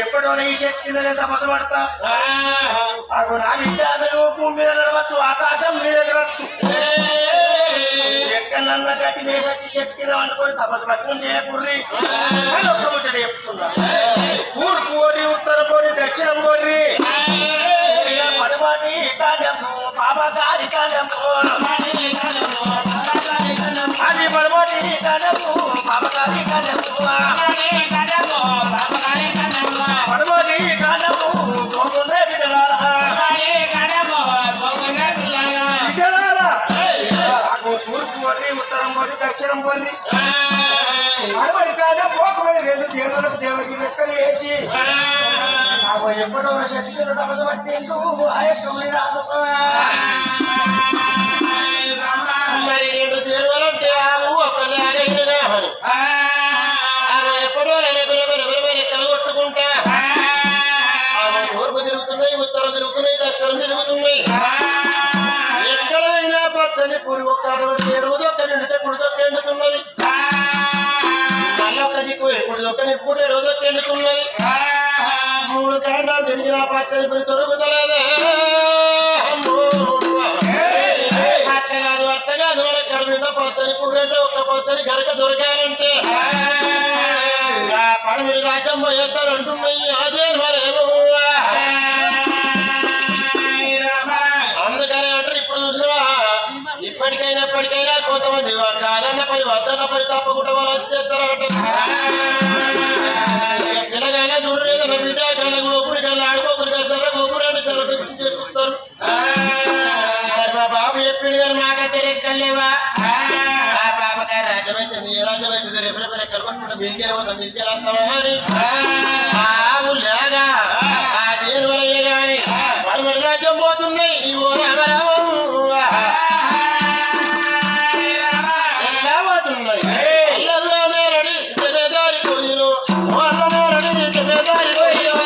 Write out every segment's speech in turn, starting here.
ఎప్పుడో ఈ శక్తి తపసపడతా అగు నా బిడ్డ భూమి మీద నడవచ్చు ఆకాశం మీద ఎగరవచ్చు ఎక్కడన్నా గట్టి వేసచ్చి శక్తిని అనుకొని తపస్సు పట్టుకుని చేయకుర్రి అని ఒక్క ముచ్చట చెప్తున్నా తూర్పు కోరి ఉత్తరం కోరి దక్షిణం కోరి పడమాటి కాండము పాపకారి కాండము అది పడమాటి కాండము పాపకారి కాండము పడమాటి కాండము పోకుండా బిడ్డలారా తూర్పు కోరి ఉత్తరం కోరి దక్షిణం కోరి పడమటి కాండ పోకమని రెండు దేవులకు దేవుడికి లెక్కలు వేసి ఎప్పుడో శక్తి తపస్సు పట్టిండు మరి రెండు దేవులంటే ఒకరిని అడగడు కావాలి ఎప్పుడో లెక్కలు కొట్టుకుంటా తూర్పు తిరుగుతున్నాయి ఉత్తరం తిరుగుతున్నాయి దక్షిణం తిరుగుతున్నాయి ఎక్కడైనా పచ్చని పురి ఒక్క ఎరువుది ఒక్క నిండితే పుడిదొక్క ఎండుతున్నది మళ్ళీ ఒక దిక్కు పుడిదొక్క నిప్పుడు ఎరువుదొక్క ఎండుతున్నది మూడు కాండాలు తిరిగిన పచ్చని పురి దొరుకుతలేదే అట్ట కాదు మన కడుపుతో పచ్చని పురంటే ఒక్క పచ్చని గరక దొరికారంటే పడమిడి రాజ్యం పోయేస్తారు అంటున్నాయి అదే మరేమో అందుకని అంటారు ఇప్పుడు చూసినవా ఇప్పటికైనా కొంతమంది కాదన్న పని వద్దన్న పని తప్పకుండా వాళ్ళు వచ్చి చేస్తారట పిల్లగానే చూడు లేదన్న బిడ్డ కన్నా గోపురి కన్నా ఆడుకోపురి కన్నా గోపురి అంటే చెర్ర చేస్తారు మా బాబు చెప్పిండు కానీ నాకైతే లెక్కలేవా ఆ పాపకాయ రాజ్యమైతే ఏ రాజ్యమైతే రేపు లెక్కలు కొట్టుకుంటా మీదికెళ్ళిపోతాం అని ఆవు లేగా ఆ దేని వల్ల కానీ పడమటి రాజ్యం పోతున్నాయి ఎట్లా పోతున్నాయి అల్లల్లోనే రెడీ జమేదారి పోయిను వాళ్ళనే రెడీ జమేదారి పోయిను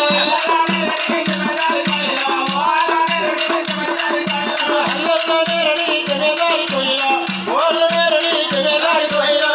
అల్లల్లోనే రెడీ జమేదారి పోయిను వాళ్ళనే రెడీ జమేదారి పోయిను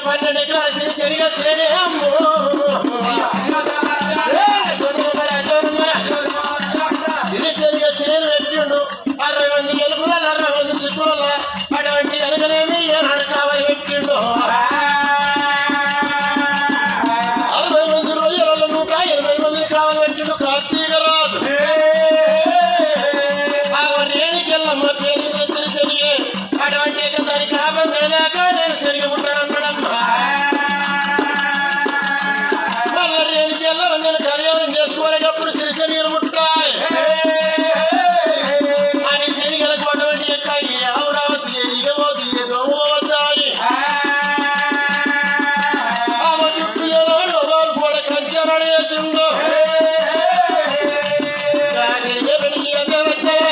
12 ఎకరాల సిరిసెరిగా చేనే అమ్మో సిరిసెరిగా చేను పెట్టిండు 60 మంది ఎలుగుల 60 మంది చిక్కుల అటువంటి వెనకనేమి ఏనాడు కావాలి పెట్టిండు 60 మంది రోజులలో 180 మంది కావాలి పెట్టిండు కార్తీక రాజు రేణికెళ్ళమ్మ పేరు సిరిసెరిగే అటువంటి దాని కాపం గడదాకా నేను సరిగి ఉంటానన్నాడమ్మా మళ్ళీ రేణికెళ్ళ నేను కళ్యాణం చేసుకోలేటప్పుడు సిరిసెరిగలు ముట్టాయి అని శనిగలకు అటువంటి ఎక్కాయి అమరావతి ఇగబోతు ఏదో వద్దాని ఆమె చుట్టూ ఏదో వాళ్ళు కూడా కంచాడు చేసిండు సరిగే పెడికి అదే వచ్చాయి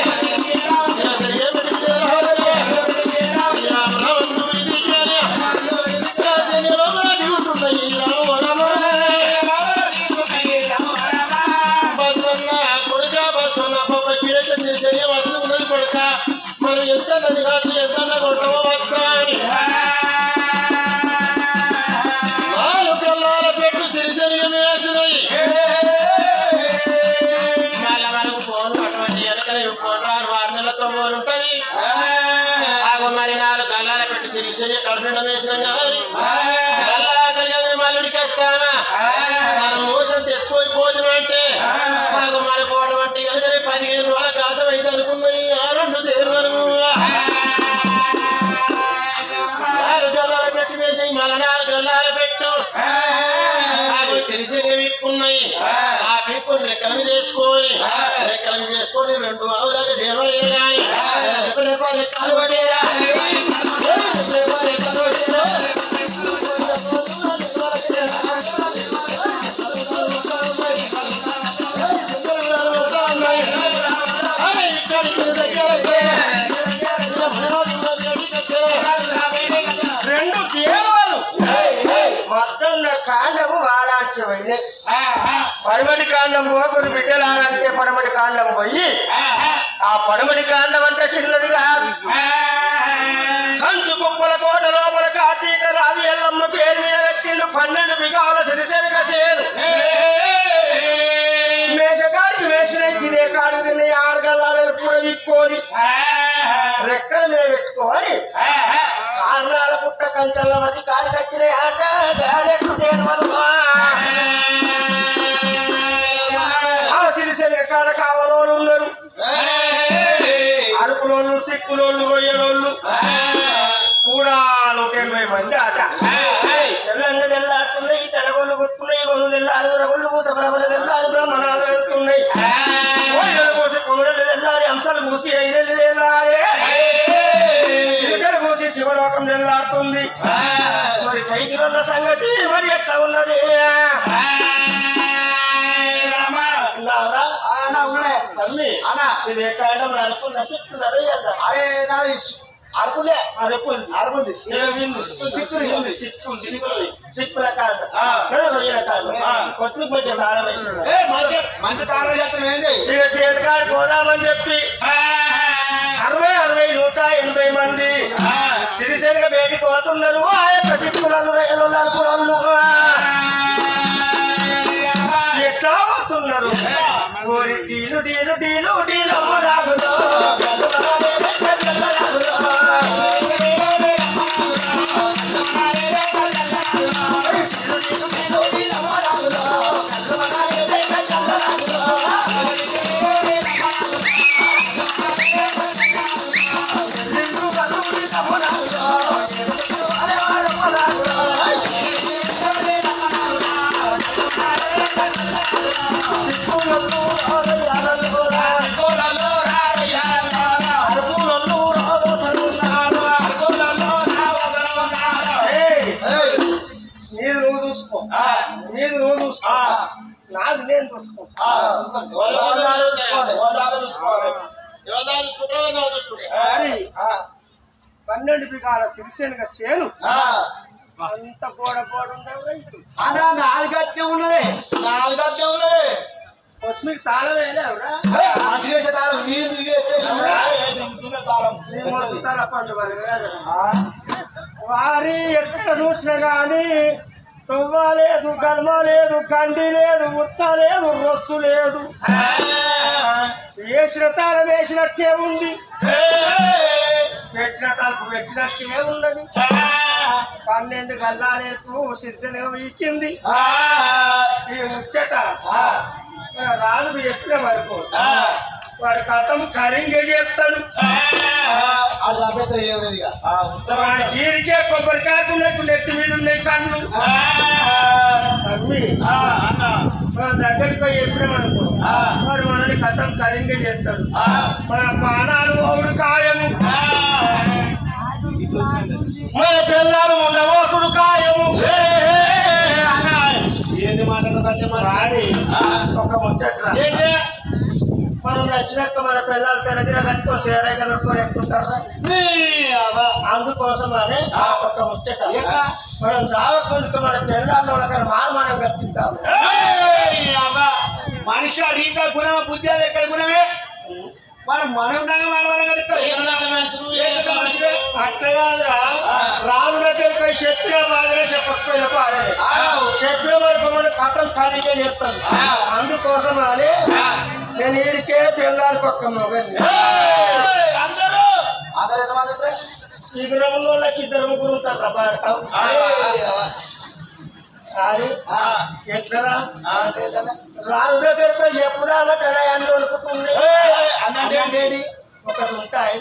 మనం ఎంత నది కాదు ఎంత కొట్టవో వచ్చా అని 4 కల్లాల పెట్టు సిరిసెరిగా వేసినాయి మళ్ళా మనకు ఫోన్ అటువంటి వెనకనే ఫోన్ రాను 6 నెలలతో ఫోన్ ఉంటుంది ఆగో మరి 4 కల్లాల పెట్టు సిరిసెరిగా కడుపుండ వేసినాం కానీ మళ్ళా కలిగి మళ్ళీకి వస్తామా మనం మోసం తెచ్చుకోకపోతుందంటే ఆగో మన పోవడం అంటే కనుకనే 15 రోజుల కాసం అయితే అనుకున్నాయి ఆ 2 దేని వరకు 4 గల్లాల పెట్టు వేసాయి మళ్ళా 4 గల్లాల పెట్టు ఆగో సిరిసెరిగా విప్పున్నాయి ఆ పిప్పుని రెక్కల మీద వేసుకొని 2 ఆవులాగా దేవలేరు కానీ రెక్కలు పట్టేరా రెండు దేవాలు మొత్తం కాండము వాడాల్సిపోయింది పడమటి కాండం పోకుడు బిడ్డలాలంటే పడమటి కాండం పోయి ఆ పడమటి కాండం అంటే చిన్నది కాదు కంచు కుప్పల కోట లోపల కార్తీక రాజు ఎల్లమ్మ పేరు మీద వచ్చిండు 12 బిగాల సిరిసెరిగా చేరు మేషకాడికి వేసినాయి తినే కాడికి తినే 6 గల్లాలు కూడా విక్కొని రెక్కల మీద పెట్టుకొని కారణాల పుట్ట కంచెల మధ్య కాడికి వచ్చినాయి ఆట డైరెక్ట్ ఆ సిరిసెరిగా కాడ కావలోళ్ళు ఉన్నారు అరుకులోళ్ళు సిక్కులోళ్ళు రొయ్యలోళ్ళు కూడా 180 మంది ఆట తెల్లంగా తెల్లాడుతున్నాయి తెల్లగొళ్ళు కొట్టున్నాయి గొల్లు తెల్లారు రగుళ్ళు పూస ప్రభలు తెల్లారు బ్రహ్మణాలు వెళ్తున్నాయి పూసి కొమ్మలు తెల్లారి అంశాలు పూసి 5 తెల్లారే చిలకలు పూసి శివలోకం తెల్లాడుతుంది మరి పైకి ఉన్న సంగతి మరి ఎట్లా ఉన్నది తమ్మి ఇదే కాయడం అనుకున్నా చెప్తున్నారు అరుపులే అరుపుంది సిక్కుల కాదు రొయ్యల కాదు కొట్టు కొంచెం తాళం వేసింది మంచి తాళం చేస్తాం పోదామని చెప్పి 60 180 మంది సిరిసెరిగా బయటికి పోతున్నారు ఆ యొక్క సిక్కులను రొయ్యలు అరుపులు ఎట్లా పోతున్నారు డీలు డీలు డీలు డీలు రాగులో నాకు నేను పన్నెండు బిగాల సిరిసేనుగా చేను అంత గోడ గోడ ఉండదు నాలుగట్టే ఉన్నది కొత్తిమీర తాళం వేయలేవురా తాళం నీళ్ళు తాళం పండు వారి ఎక్కడ చూసినా కానీ తువ్వ లేదు, గల్మ లేదు, గండి లేదు, ఉచ్చ లేదు, రొచ్చు లేదు. వేసిన తాళం వేసినట్టే ఉంది, పెట్టిన తలుపు పెట్టినట్టే ఉన్నది. 12 గల్లాలకు శిర్షనే వీకింది. ఈ ముచ్చట రాజు చెప్పిన వరకు వాడి కథం కరింగే చేస్తాడు. గీరికే కొబ్బరికాకున్నట్టు నెత్తి మీద ఉన్నాయి కళ్ళు. తమ్మి మన దగ్గరికి పోయి చెప్పినామనుకో వాడు మనల్ని కథం కరింగే చేస్తాడు. మన పానాలు ఓడు ఖాయము, మన పిల్లలు ఉండవోసుడు ఖాయము. ఏది మాట్లాడదంటే ఒక ముచ్చట మనం నచ్చినాక మన పిల్లలు తెరగిర కట్టుకొని తేడా కలుసుకొని ఎక్కుంటారా? అందుకోసం అనే ఒక ముచ్చట మనం చావకుందుకు మన పిల్లల్లో మనం కట్టిద్దాం. మనిషి రీత గుణమ బుద్ధి అది ఎక్కడ గుణమే మనం అట్లా కాదురా. రాజు దగ్గరికి పోయి చెప్పిన బాధనే చెప్పకపోయిన బాధనే చెప్పిన వరకు మన కథం ఖాళీగా చెప్తాను. అందుకోసం అని నేను ఈడికే పిల్లలకి ఒక్క మొగని ఈ గ్రామంలో ఇద్దరు ముగ్గురు ఉంటారు. ఎట్లా రాజు దగ్గరికి పోయి చెప్పుడా అంటే అన్ని వణుకుతుంది. ఒకటి ఉంటాయి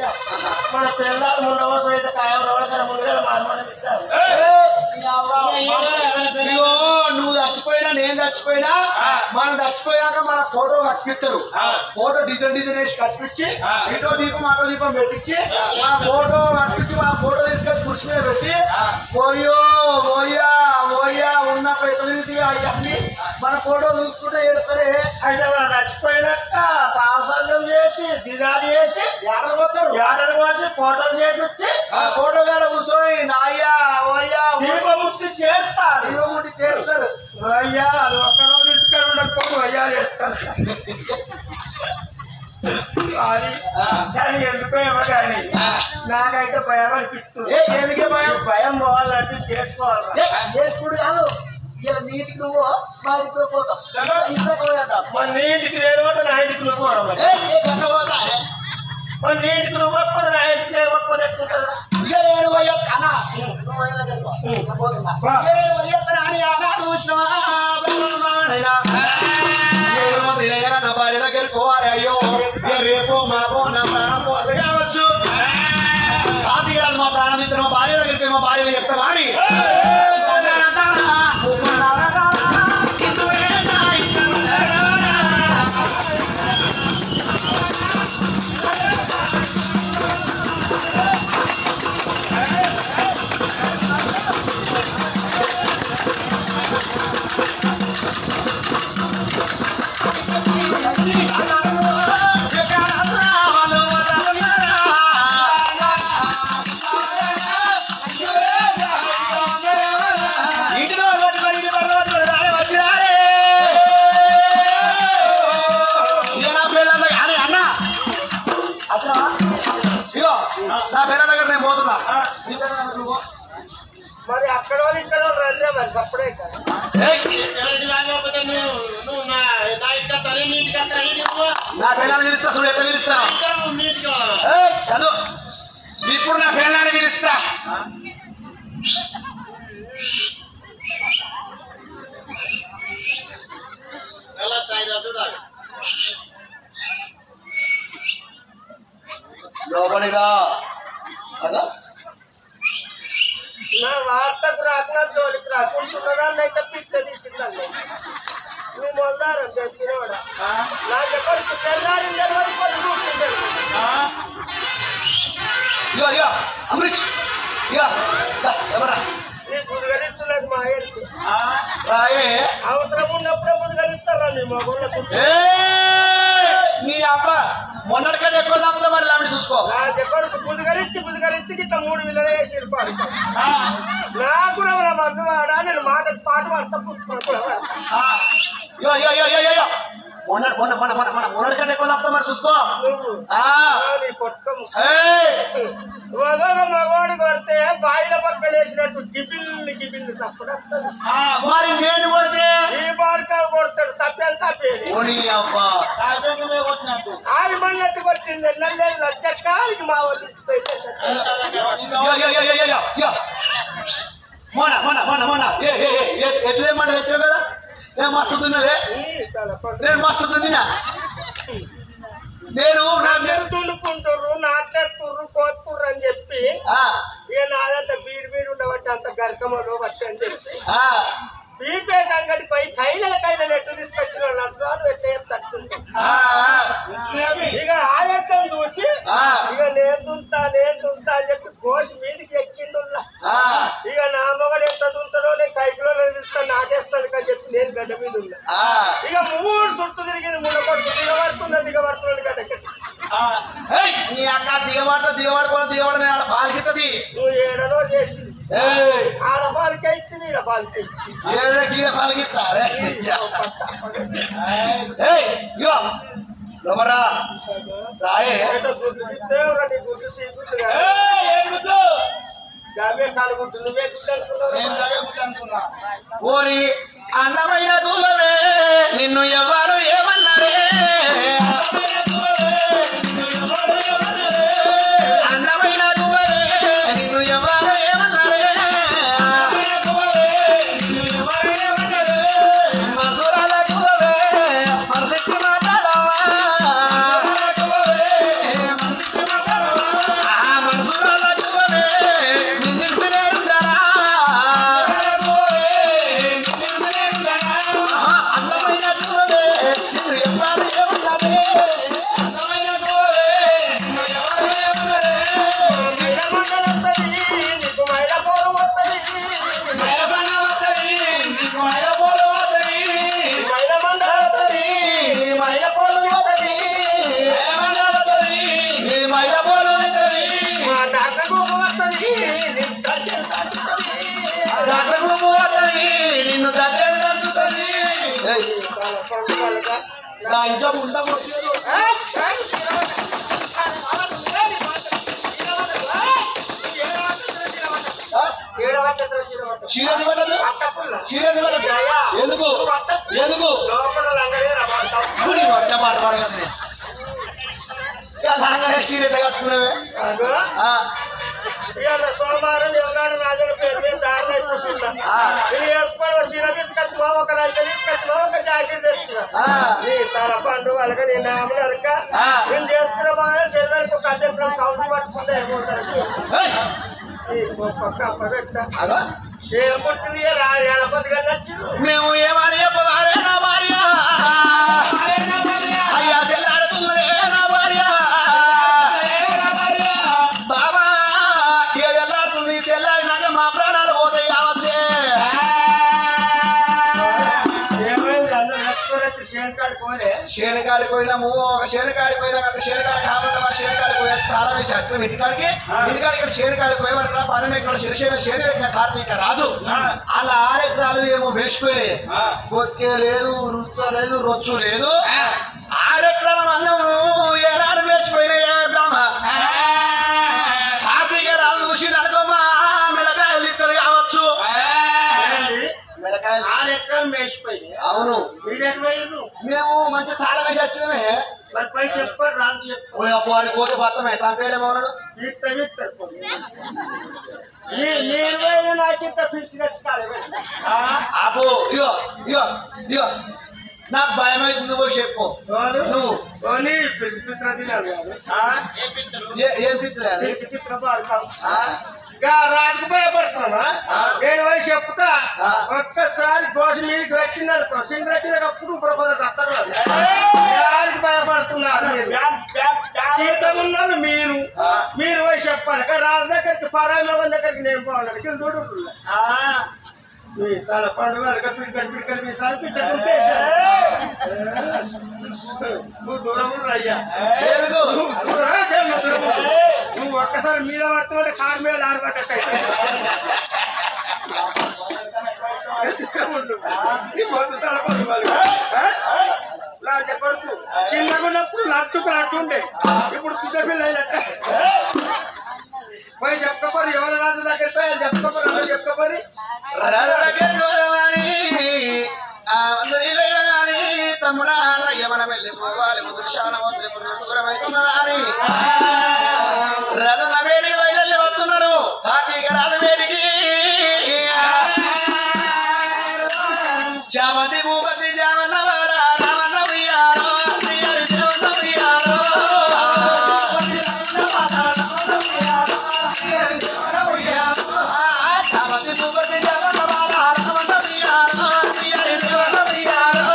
మన పిల్లలు ముందు అవసరం అయితే కాయం రోడ్ల ముందుగా మనం ఇస్తారు. నువ్వు చచ్చిపోయినా నేను చచ్చిపోయినా మనం చచ్చిపోయాక మన ఫోటో కట్టిస్తారు. ఫోటో డిజైన్ వేసి కట్టించి ఇటో దీపం అటో దీపం పెట్టించి మన ఫోటో కట్టించి మన ఫోటో తీసుకొచ్చి కృషి మీద పెట్టి ఓయో ఓయా ఓయా ఉన్నప్పుడు ఎట్లా తిరిగి అవన్నీ మన ఫోటో చూసుకుంటే ఏడుతారే. అయితే మనం చచ్చిపోయినాక సాహసాలు చేసి దిగాలు చేసి ఏడలు పోసి ఫోటోలు చేపించి ఫోటో కాడ కూర్చొని నాయ్యా ఓయ్యా దీపముట్టి చేస్తారు. దీపముట్టి చేస్తారు. అయ్యా అది ఒక్కరోజు ఇంటికి ఉండకపోతే అయ్యా చేస్తారు. కానీ ఎందుకో ఏమో కానీ నాకైతే భయం అనిపిస్తుంది. ఎందుకే భయం? భయం పోవాలంటే చేసుకోవాలి. చేసుకుడు కాదు నీటికి నువ్వు మా ఇంట్లో పోతావు ఇంట్లో పోయేద్దాం. మన నీటికి నేను నా ఇంటికి నువ్వు పోవడం పోతా మన నీటికి నువ్వు ఒక్కరు నా ఇంటికి ఒక్కరు ఎక్కుంటుందా? ఇక నేను పోయొక్క అన్నా నా భార్య దగ్గర పోవాలి. అయ్యో రేపు మాపో నా ప్రాణం పోతే కావచ్చు. మా ప్రాణమిత్రం మా భార్య దగ్గరికి మా భార్యలు చెప్తామా అని నా పిల్ల దగ్గర నేను పోతున్నా. మరి అక్కడ వాళ్ళు ఇక్కడ వాళ్ళు రండి మరి అప్పుడే నా పిల్లల్ని పిలుస్తా చూడు ఎట్లా పిలుస్తా. ఇప్పుడు నా పిల్లల్ని పిలుస్తా. లోపలిగా కదా నా వార్తకు రాకుండా జోలికి రాకుంటున్నదాన్ని అయితే పిక్కది తిన్నాను. నువ్వు మొందారం చెప్పినవాడా నాకు ఎక్కడికి తెల్లారింది అమృత్ ఎవరా నీ బుధగరిస్తున్నది మా ఆయనకి రాయే అవసరం ఉన్నప్పుడే బుధగరిస్తారా నీ మగోళ్ళకు. నీ అబ్బ మొన్నటికంటే ఎక్కువ తప్పుతా మరి లాంటి చూసుకో. నాకు ఎక్కడికి బుధగరించి ఇట్లా 3 విలువలు వేసి పాడు నాకు కూడా మందు వాడా నేను మాటకు పాటు పడతా పుస్తకం కూడా మొన్నటి కంటే ఎక్కువ చెప్తా మరి చూసుకో మగవాడు కొడితే బాయిల పక్కన వేసినట్టు గిబిల్ని తప్పుడు వస్తుంది. మరి నేను కొడితే ఈ బాడికా కొడతాడు తప్పేది తప్పేది ఆడి మన్నట్టు కొట్టింది నల్లేదు లచ్చక్కానికి మా వాళ్ళు ఎట్లేమంటే తెచ్చావు కదా నేను మస్తు తిన్నదే నేను మస్తు తిన్నా నేను దున్నుకుంటుర్రు నాటేస్తుర్రు కోస్తుర్రు అని చెప్పి ఇక నాదంతా బీరు ఉండబట్టి అంత గరకమలో బట్టి అని చెప్పి బీపేట అంగడికి పోయి కైలలు ఎట్టు తీసుకొచ్చిన నర్సాలు ఎట్లా తట్టుంది. ఇక ఆయత్తం చూసి ఇక నేను దుంతా అని చెప్పి గోషి మీదికి ఎక్కిండు. ఇక నా మొగడు ఎంత దుంతాడో నేను కైకులో తీసుకొని నాటేస్తాను అని చెప్పి నేను గడ్డ మీద ఉన్నా. ఇక 3 చుట్టూ తిరిగింది మునకొట్టు దిగబడుతున్నది గడ్డకి నీ అక్క దిగబడుతుంది బాలికితుంది నువ్వు ఏడనో చేసింది ఆడపాలకి ఇచ్చింది ఈడపాలకి పాలికిస్తారే రాయే గుడ్డు ఇస్తేవరా నీ గుడ్డు సీగుడ్డు గామే కాలుగుడ్డు నువ్వే అనుకున్నా. ఓరి అందమైన దూలవే నిన్ను ఎవరు ఏమన్నారే అందమైన దూలవే నిన్ను ఎవరు ఏమన్నారే మధురాల దూలవే మరదికి మాట్లాడవా మధురాల దూలవే నిన్ను అందమైన దూలవే నిన్ను ఎవరు ఏమన్నారే నిన్ను దగ్గర ఇంకా ఉండవు చీరది పడదు ఎందుకు ఎందుకు చీర కట్టుకున్నావే సోమవారం ఎవరు రాజుల పేరు మీద దారిలో కూర్చుంటా ఇది వేసుకొని చీర తీసుకొచ్చువా ఒక రంజ తీసుకొచ్చువా ఒక జాకెట్ తెచ్చువా నీ తల పండు వాళ్ళక నీ నామలు అలక నేను చేసుకున్న బాగా శరీరానికి ఒక అద్దెం కౌంటర్ పట్టుకుంటే ఏమవుతారు ఏం పుట్టింది ఎలపతి గారు వచ్చింది మేము ఏమని చెప్పవారే నా భార్య అయ్యా తెల్లాడుతుందే నా భార్య బాబా తెల్లాడుతుంది తెల్లాడినాక మా ప్రాణాలు పోతాయి కావచ్చే శేనకాడికి పోయినాము ఒక శేనకాడికి పోయినా శేనకాడి కాబట్టి మా శేనకాడికి పోయే తాళం వేసి వచ్చిన ఇంటికాడికి శేనకాడికి పోయే వరకు 12 ఎకరాలు శేను పెట్టిన కార్తీక రాజు అలా 6 ఎకరాలు ఏమో వేసిపోయినాయి కొత్తే లేదు రుచు లేదు రొచ్చు లేదు 6 ఎకరాల మందము ఏనాడు వేసిపోయినాయి బ్రహ్మ కార్తీక రాజు చూసి నడకమ్మా మిడకాయలు తిత్తలు కావచ్చు అవును మేము మంచి తాళం వేసి వచ్చినమే మరి పై చెప్పాడు రాజు చెప్పు వాడి పోతే బతమే సంపేయడమన్నాడు మీరు నాకింత పిలిచినచ్చు కాదు అబ్బో ఇగో ఇగో ఇగో నాకు భయం అవుతుంది నువ్వు చెప్పు నువ్వు పిత్ర తినాలి ఏం పిత్ర రాజుకు భయపడుతున్నా నేను పోయి చెప్తా ఒక్కసారి దోష మీదకి పెట్టిందనుకో సింగరచ్చినప్పుడు ప్రపోజల్ చస్తారు రాజుకు భయపడుతున్నారు జీతం ఉన్నది మీరు పోయి చెప్పాలి రాజు దగ్గరికి పరాయి దగ్గరికి నేను పోవాలి చూడు మీ తల పండుగ పిడికలు మీ సరిపించకుంటే నువ్వు దూరం అయ్యా నువ్వు ఒక్కసారి మీద పడుతుంటే కారు మీద ఆడబట్టయితే తల పండుగ చెప్ప చిన్నగున్నప్పుడు లట్టుకు లట్టు ఉండే ఇప్పుడు పుట్ట పిల్లలు పోయి చెప్పకపోరు యువల రాజు దగ్గర పోయి చెప్పకపోరు చెప్పకపోయి తమ్ముడా మనం వెళ్ళిపోవాలి రథం వేడికి బయలు వస్తున్నారు రథం వేడికి జామతి భూపతి జామన్నవార రామన్న ఉయ్యాలో దేవన్న ఉయ్యాలో జామతి భూపతి జామన్నవార రామన్న ఉయ్యాలో దేవన్న ఉయ్యాలో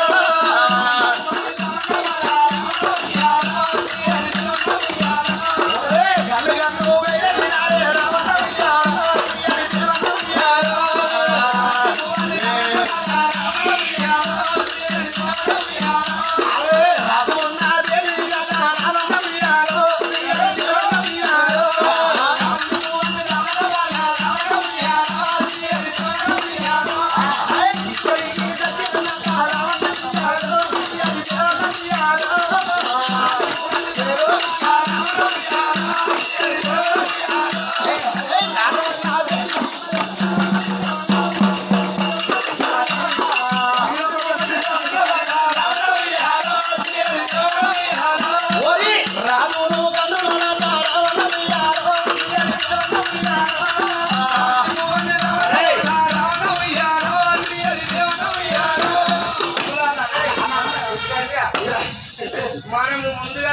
మనము ముందుగా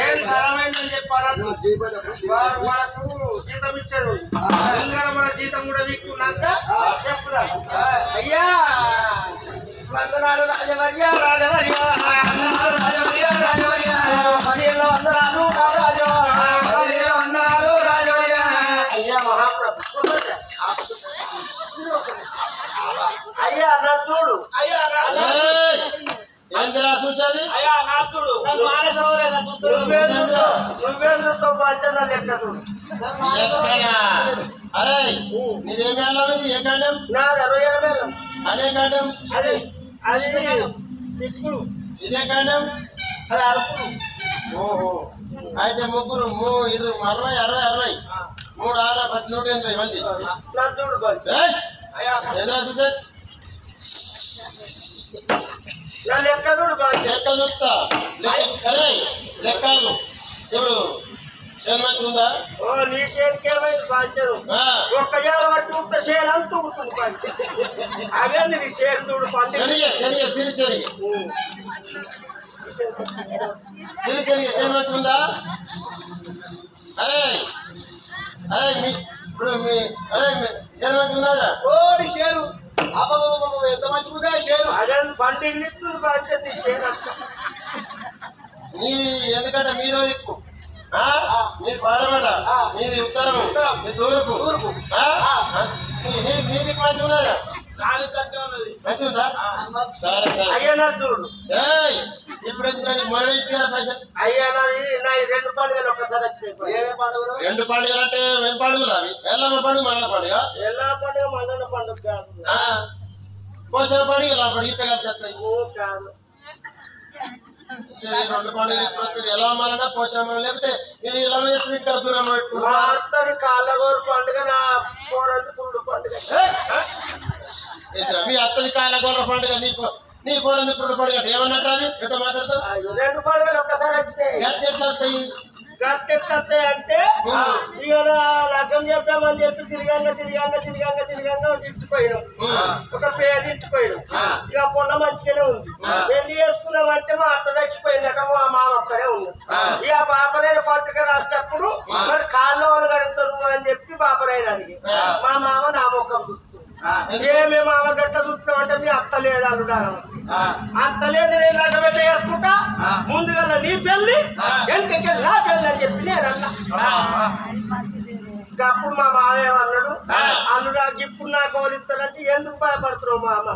ఏం ఖరామైందని చెప్పాలి మనకు జీతం ఇచ్చారు ముందుగా మన జీతం కూడా వీక్కున్నాక చెప్పుదా అయ్యా వందనాలు రాజవర్య రాజవర్య పదిహేను వందనాలు వందనాలు రాజవర్య అయ్యా మహాప్రభు అయ్యా నా చూడు అయ్యా ఏందిరా చూసేది అయ్యా నా చూడు నువ్వేందుతో బాధ్యత లెక్క చూడు అరే నీదేం వెళ్ళం ఇది ఏ కాండం నాది 60 వేలు అదే కాండం అది అది చిక్కుడు ఇదే కాండం అది అరుపుడు ఓహో అయితే ముగ్గురు 60 60 60 3 6 10 180 మంది నా చూడు అయ్యా ఏంద్రా చూసేది నా లెక్క చూడు లెక్కలు చూస్తా అరే లెక్కలు ఇప్పుడు చేను ఉందా ఓ నీ చేతికేమైంది బాధ్యత ఒక్క జాల పట్టి ఉత్త చేను అంత ఊగుతుంది బాధ్యత అదే నీ చేను చూడు సరిగా సరిగా సిరి సరిగా సిరి సరిగా చేను ఉందా అరే అరే ఇప్పుడు అరే చేను ఉన్నదా ఓ నీ చేను ఎంత మంచిగా చేను అదే పండుగలు ఇస్తుంది బాధ్యత నీ చేను నీ ఎందుకంటే మీదో దిక్కు మీరు పాడమాట మీది ఉత్తరము మీ తూర్పు మీ దిక్కు మంచిగా ఉన్నదా మంచిగా ఉందా సరే సరే అయ్యా చూడు ఇప్పుడు ఎందుకంటే మొదలు ఇచ్చారు పైసలు అయ్యా నా 2 పండుగలు ఒక్కసారి వచ్చినాయి 2 పండుగలు అంటే ఏం పండుగలు అవి ఎల్లమ్మ పండుగ మల్ల పండుగ ఎలా పండుగ మల్లన్న పండుగ కాదు పోషణ పండుగ ఇలా పండుగ కలిసి వస్తాయి కాదు 2 పండుగలు ఎప్పుడు ఎలా అమ్మాలన్నా పోషణ లేకపోతే నేను ఇలా చేస్తే ఇక్కడ దూరం మా అత్తది కాళ్ళగోరు పండుగ నా పోరంది పురుడు పండుగ మీ అత్తది కాళ్ళగోర పండుగ నీ పోరంది పురుడు పండుగ ఏమన్నట్టు అది ఎట్లా మాట్లాడతావు 2 పండుగలు ఒక్కసారి వచ్చినాయి ఎట్లా వస్తాయి గట్టెట్టే అంటే ఇక లగ్గం చేద్దామని చెప్పి తిరిగాంగా తిట్టుపోయినాం ఒక పేద తిట్టుపోయినాం ఇక పొల్ల మంచిగానే ఉంది పెళ్లి చేసుకున్నామంటే మా అత్త చచ్చిపోయిందట మా మామ ఒక్కడే ఉంది ఇక బాపనైన పత్రిక రాసేటప్పుడు మరి కాళ్ళు వాళ్ళు కడుగుతారు అని చెప్పి బాపనైన అడిగి మా మామ నా మొక్కం చూస్తుంది ఏమే మామ గట్ట చూస్తున్నామంటే మీ అత్త లేదు అన్నాడు అత్త లేదు నేను లగ్గం ఎట్లా చేసుకుంటా ముందుగా నీ పెళ్లి ఎందుకంటే నా పెళ్లి అని చెప్పి నేను అన్నా అప్పుడు మా మామేమన్నాడు అల్లుడా ఇప్పుడు నాకు ఓడిస్తానంటే ఎందుకు భయపడుతున్నావు మామ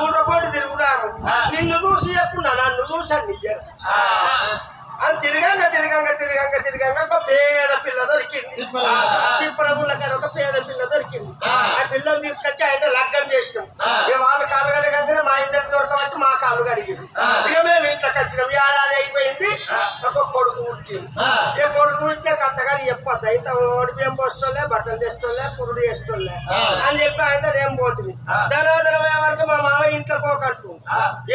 ఊళ్ళో పోటీ తిరుగుతాను నిన్ను చూసి చెప్పున్నా నన్ను చూసాను నిజం అని తిరగంగా ఒక పేద పిల్ల దొరికింది తిప్పరగుళ్ళ కాడ ఒక పేద పిల్ల దొరికింది ఆ పిల్లని తీసుకొచ్చి అయితే లగ్గం చేసినాం వాళ్ళ కాళ్ళగడగానే మా ఇద్దరు దొరకవచ్చు మా కాళ్ళు కడిగింది ఇక మేము ఇంట్లోకి వచ్చినాం ఏడాది అయిపోయింది ఒక కొడుకు పుట్టింది ఏ కొడుకు పుట్టినాక అంతగాని చెప్పొద్దు ఇంత ఓడిపిఎం పోస్తోలే బట్టలు తెస్తోలే పురుడు వేస్తోలే అని చెప్పి ఆయన ఏం పోతుంది ధనోదరమే వరకు మా మామ ఇంట్లో పోకంటూ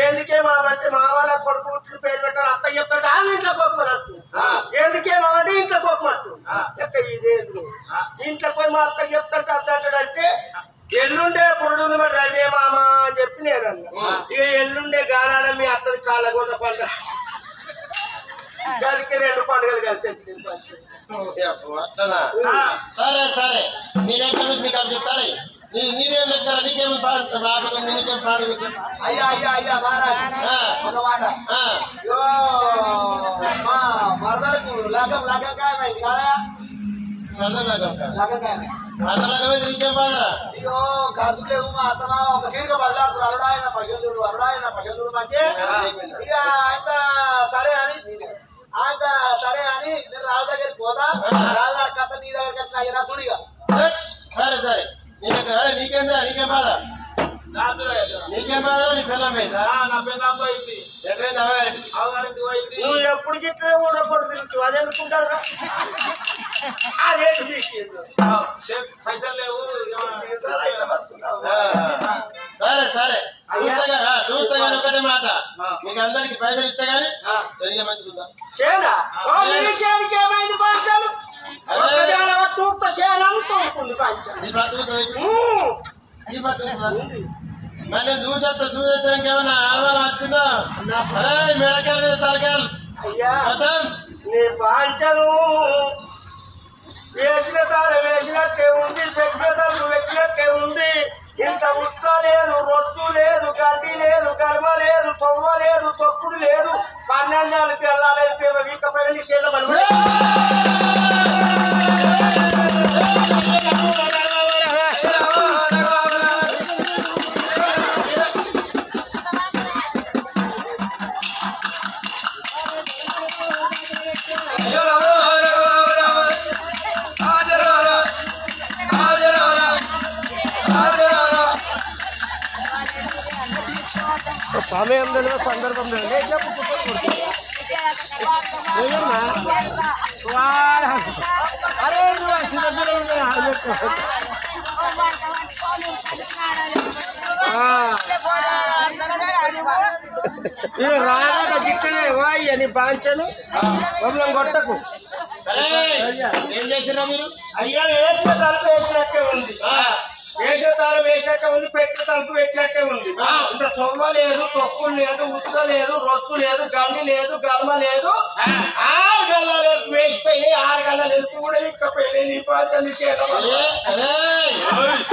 ఎందుకే మామ అంటే మా వాళ్ళ కొడుకు పుట్టిన పేరు పెట్టాలి అత్త చెప్తాడు ఆమె ఇంట్లో పోకమని అంటూ ఎందుకే మామ అంటే ఇంట్లో పోకమంటూ ఎక్క ఇదేంటి ఇంట్లో పోయి మా అత్త చెప్తాంటే అత్త అంటాడంటే ఎల్లుండే పురుడు మరి అదే మామ అని చెప్పి నేను అన్నా ఇక ఎల్లుండే గానాడ మీ అత్తది కాళ్ళగొండ పండుగ దానికి 2 పండుగలు కలిసి వచ్చింది సరే సరే నేనెక్కడ నీకు అవి చెప్తాను నీదేం లెక్కరా నీకేమి పాడు నీకేం పాడు అయ్యా అయ్యా అయ్యా ఒక మాట మరదలకు లగ్గం లగ్గంకాయమైంది కదా లగ్గంకాయమే నీకేం బాధరా అయ్యో ఖర్చు లేవు మా అత్తమా ఒక కీరిక బదిలాడుతున్నారు అరుడాయన పశువులు అంటే ఇక ఆయన సరే అని నేను రాజు దగ్గరికి పోతా రాజు కథ నీ దగ్గరికి వచ్చిన అయ్యా చూడిగా సరే సరే నీకేంద్రా నీకేం బాధ నీకేం బాధ నీ పిల్లమైందా నా పిల్లలు పోయింది ఎక్కడైంది అవగారింటి అవగారింటి పోయింది నువ్వు ఎప్పుడు గిట్లే ఊడకూడదు తిరుగుతావు అది ఎందుకుంటారు అదేంటి పైసలు లేవు సరే సరే చూస్తా గానీ ఒకటే మాట మీకు అందరికి పైసలు ఇస్తే గానీ సరిగా మంచిగా ఏమైంది పంచాలు తూర్త చేయాలంటుంది పంచాలు మరి నేను చూసేస్తానికి ఏమన్నా ఆహ్వానం వచ్చిందా అరే మెడకాయలు మీద తలకాయలు అయ్యా నీ పాంచను వేసిన తాళ వేసినట్టే ఉంది పెట్టిన తలుపు పెట్టినట్టే ఉంది ఇంత ఉత్త లేదు రొట్టు లేదు గడ్డి లేదు గర్మ లేదు తొవ్వ లేదు తొక్కుడు లేదు 12 నెలలకి వెళ్ళాలి వీకపోయిన నీ చేత సమయంలో సందర్భంలో అరే రాగా దిక్కనే వాయ్య నీ పాంచను మమ్మల్ని కొట్టకు ఏం చేసినా మీరు అయ్యా వేసిన తలుపు వేసినట్టే ఉంది వేసిన తాళం వేసినట్టే ఉంది పెట్టిన తలుపు పెట్టినట్టే ఉంది ఇంత తొమ్మ లేదు తొక్కులు లేదు ఉత్త లేదు రొత్తు లేదు గల్లి లేదు గల్మ లేదు 6 గల్లాలు వేసిపోయినాయి 6 గల్లాలు ఎత్తు కూడా ఇక్కపోయినాయి నీ పాంచలు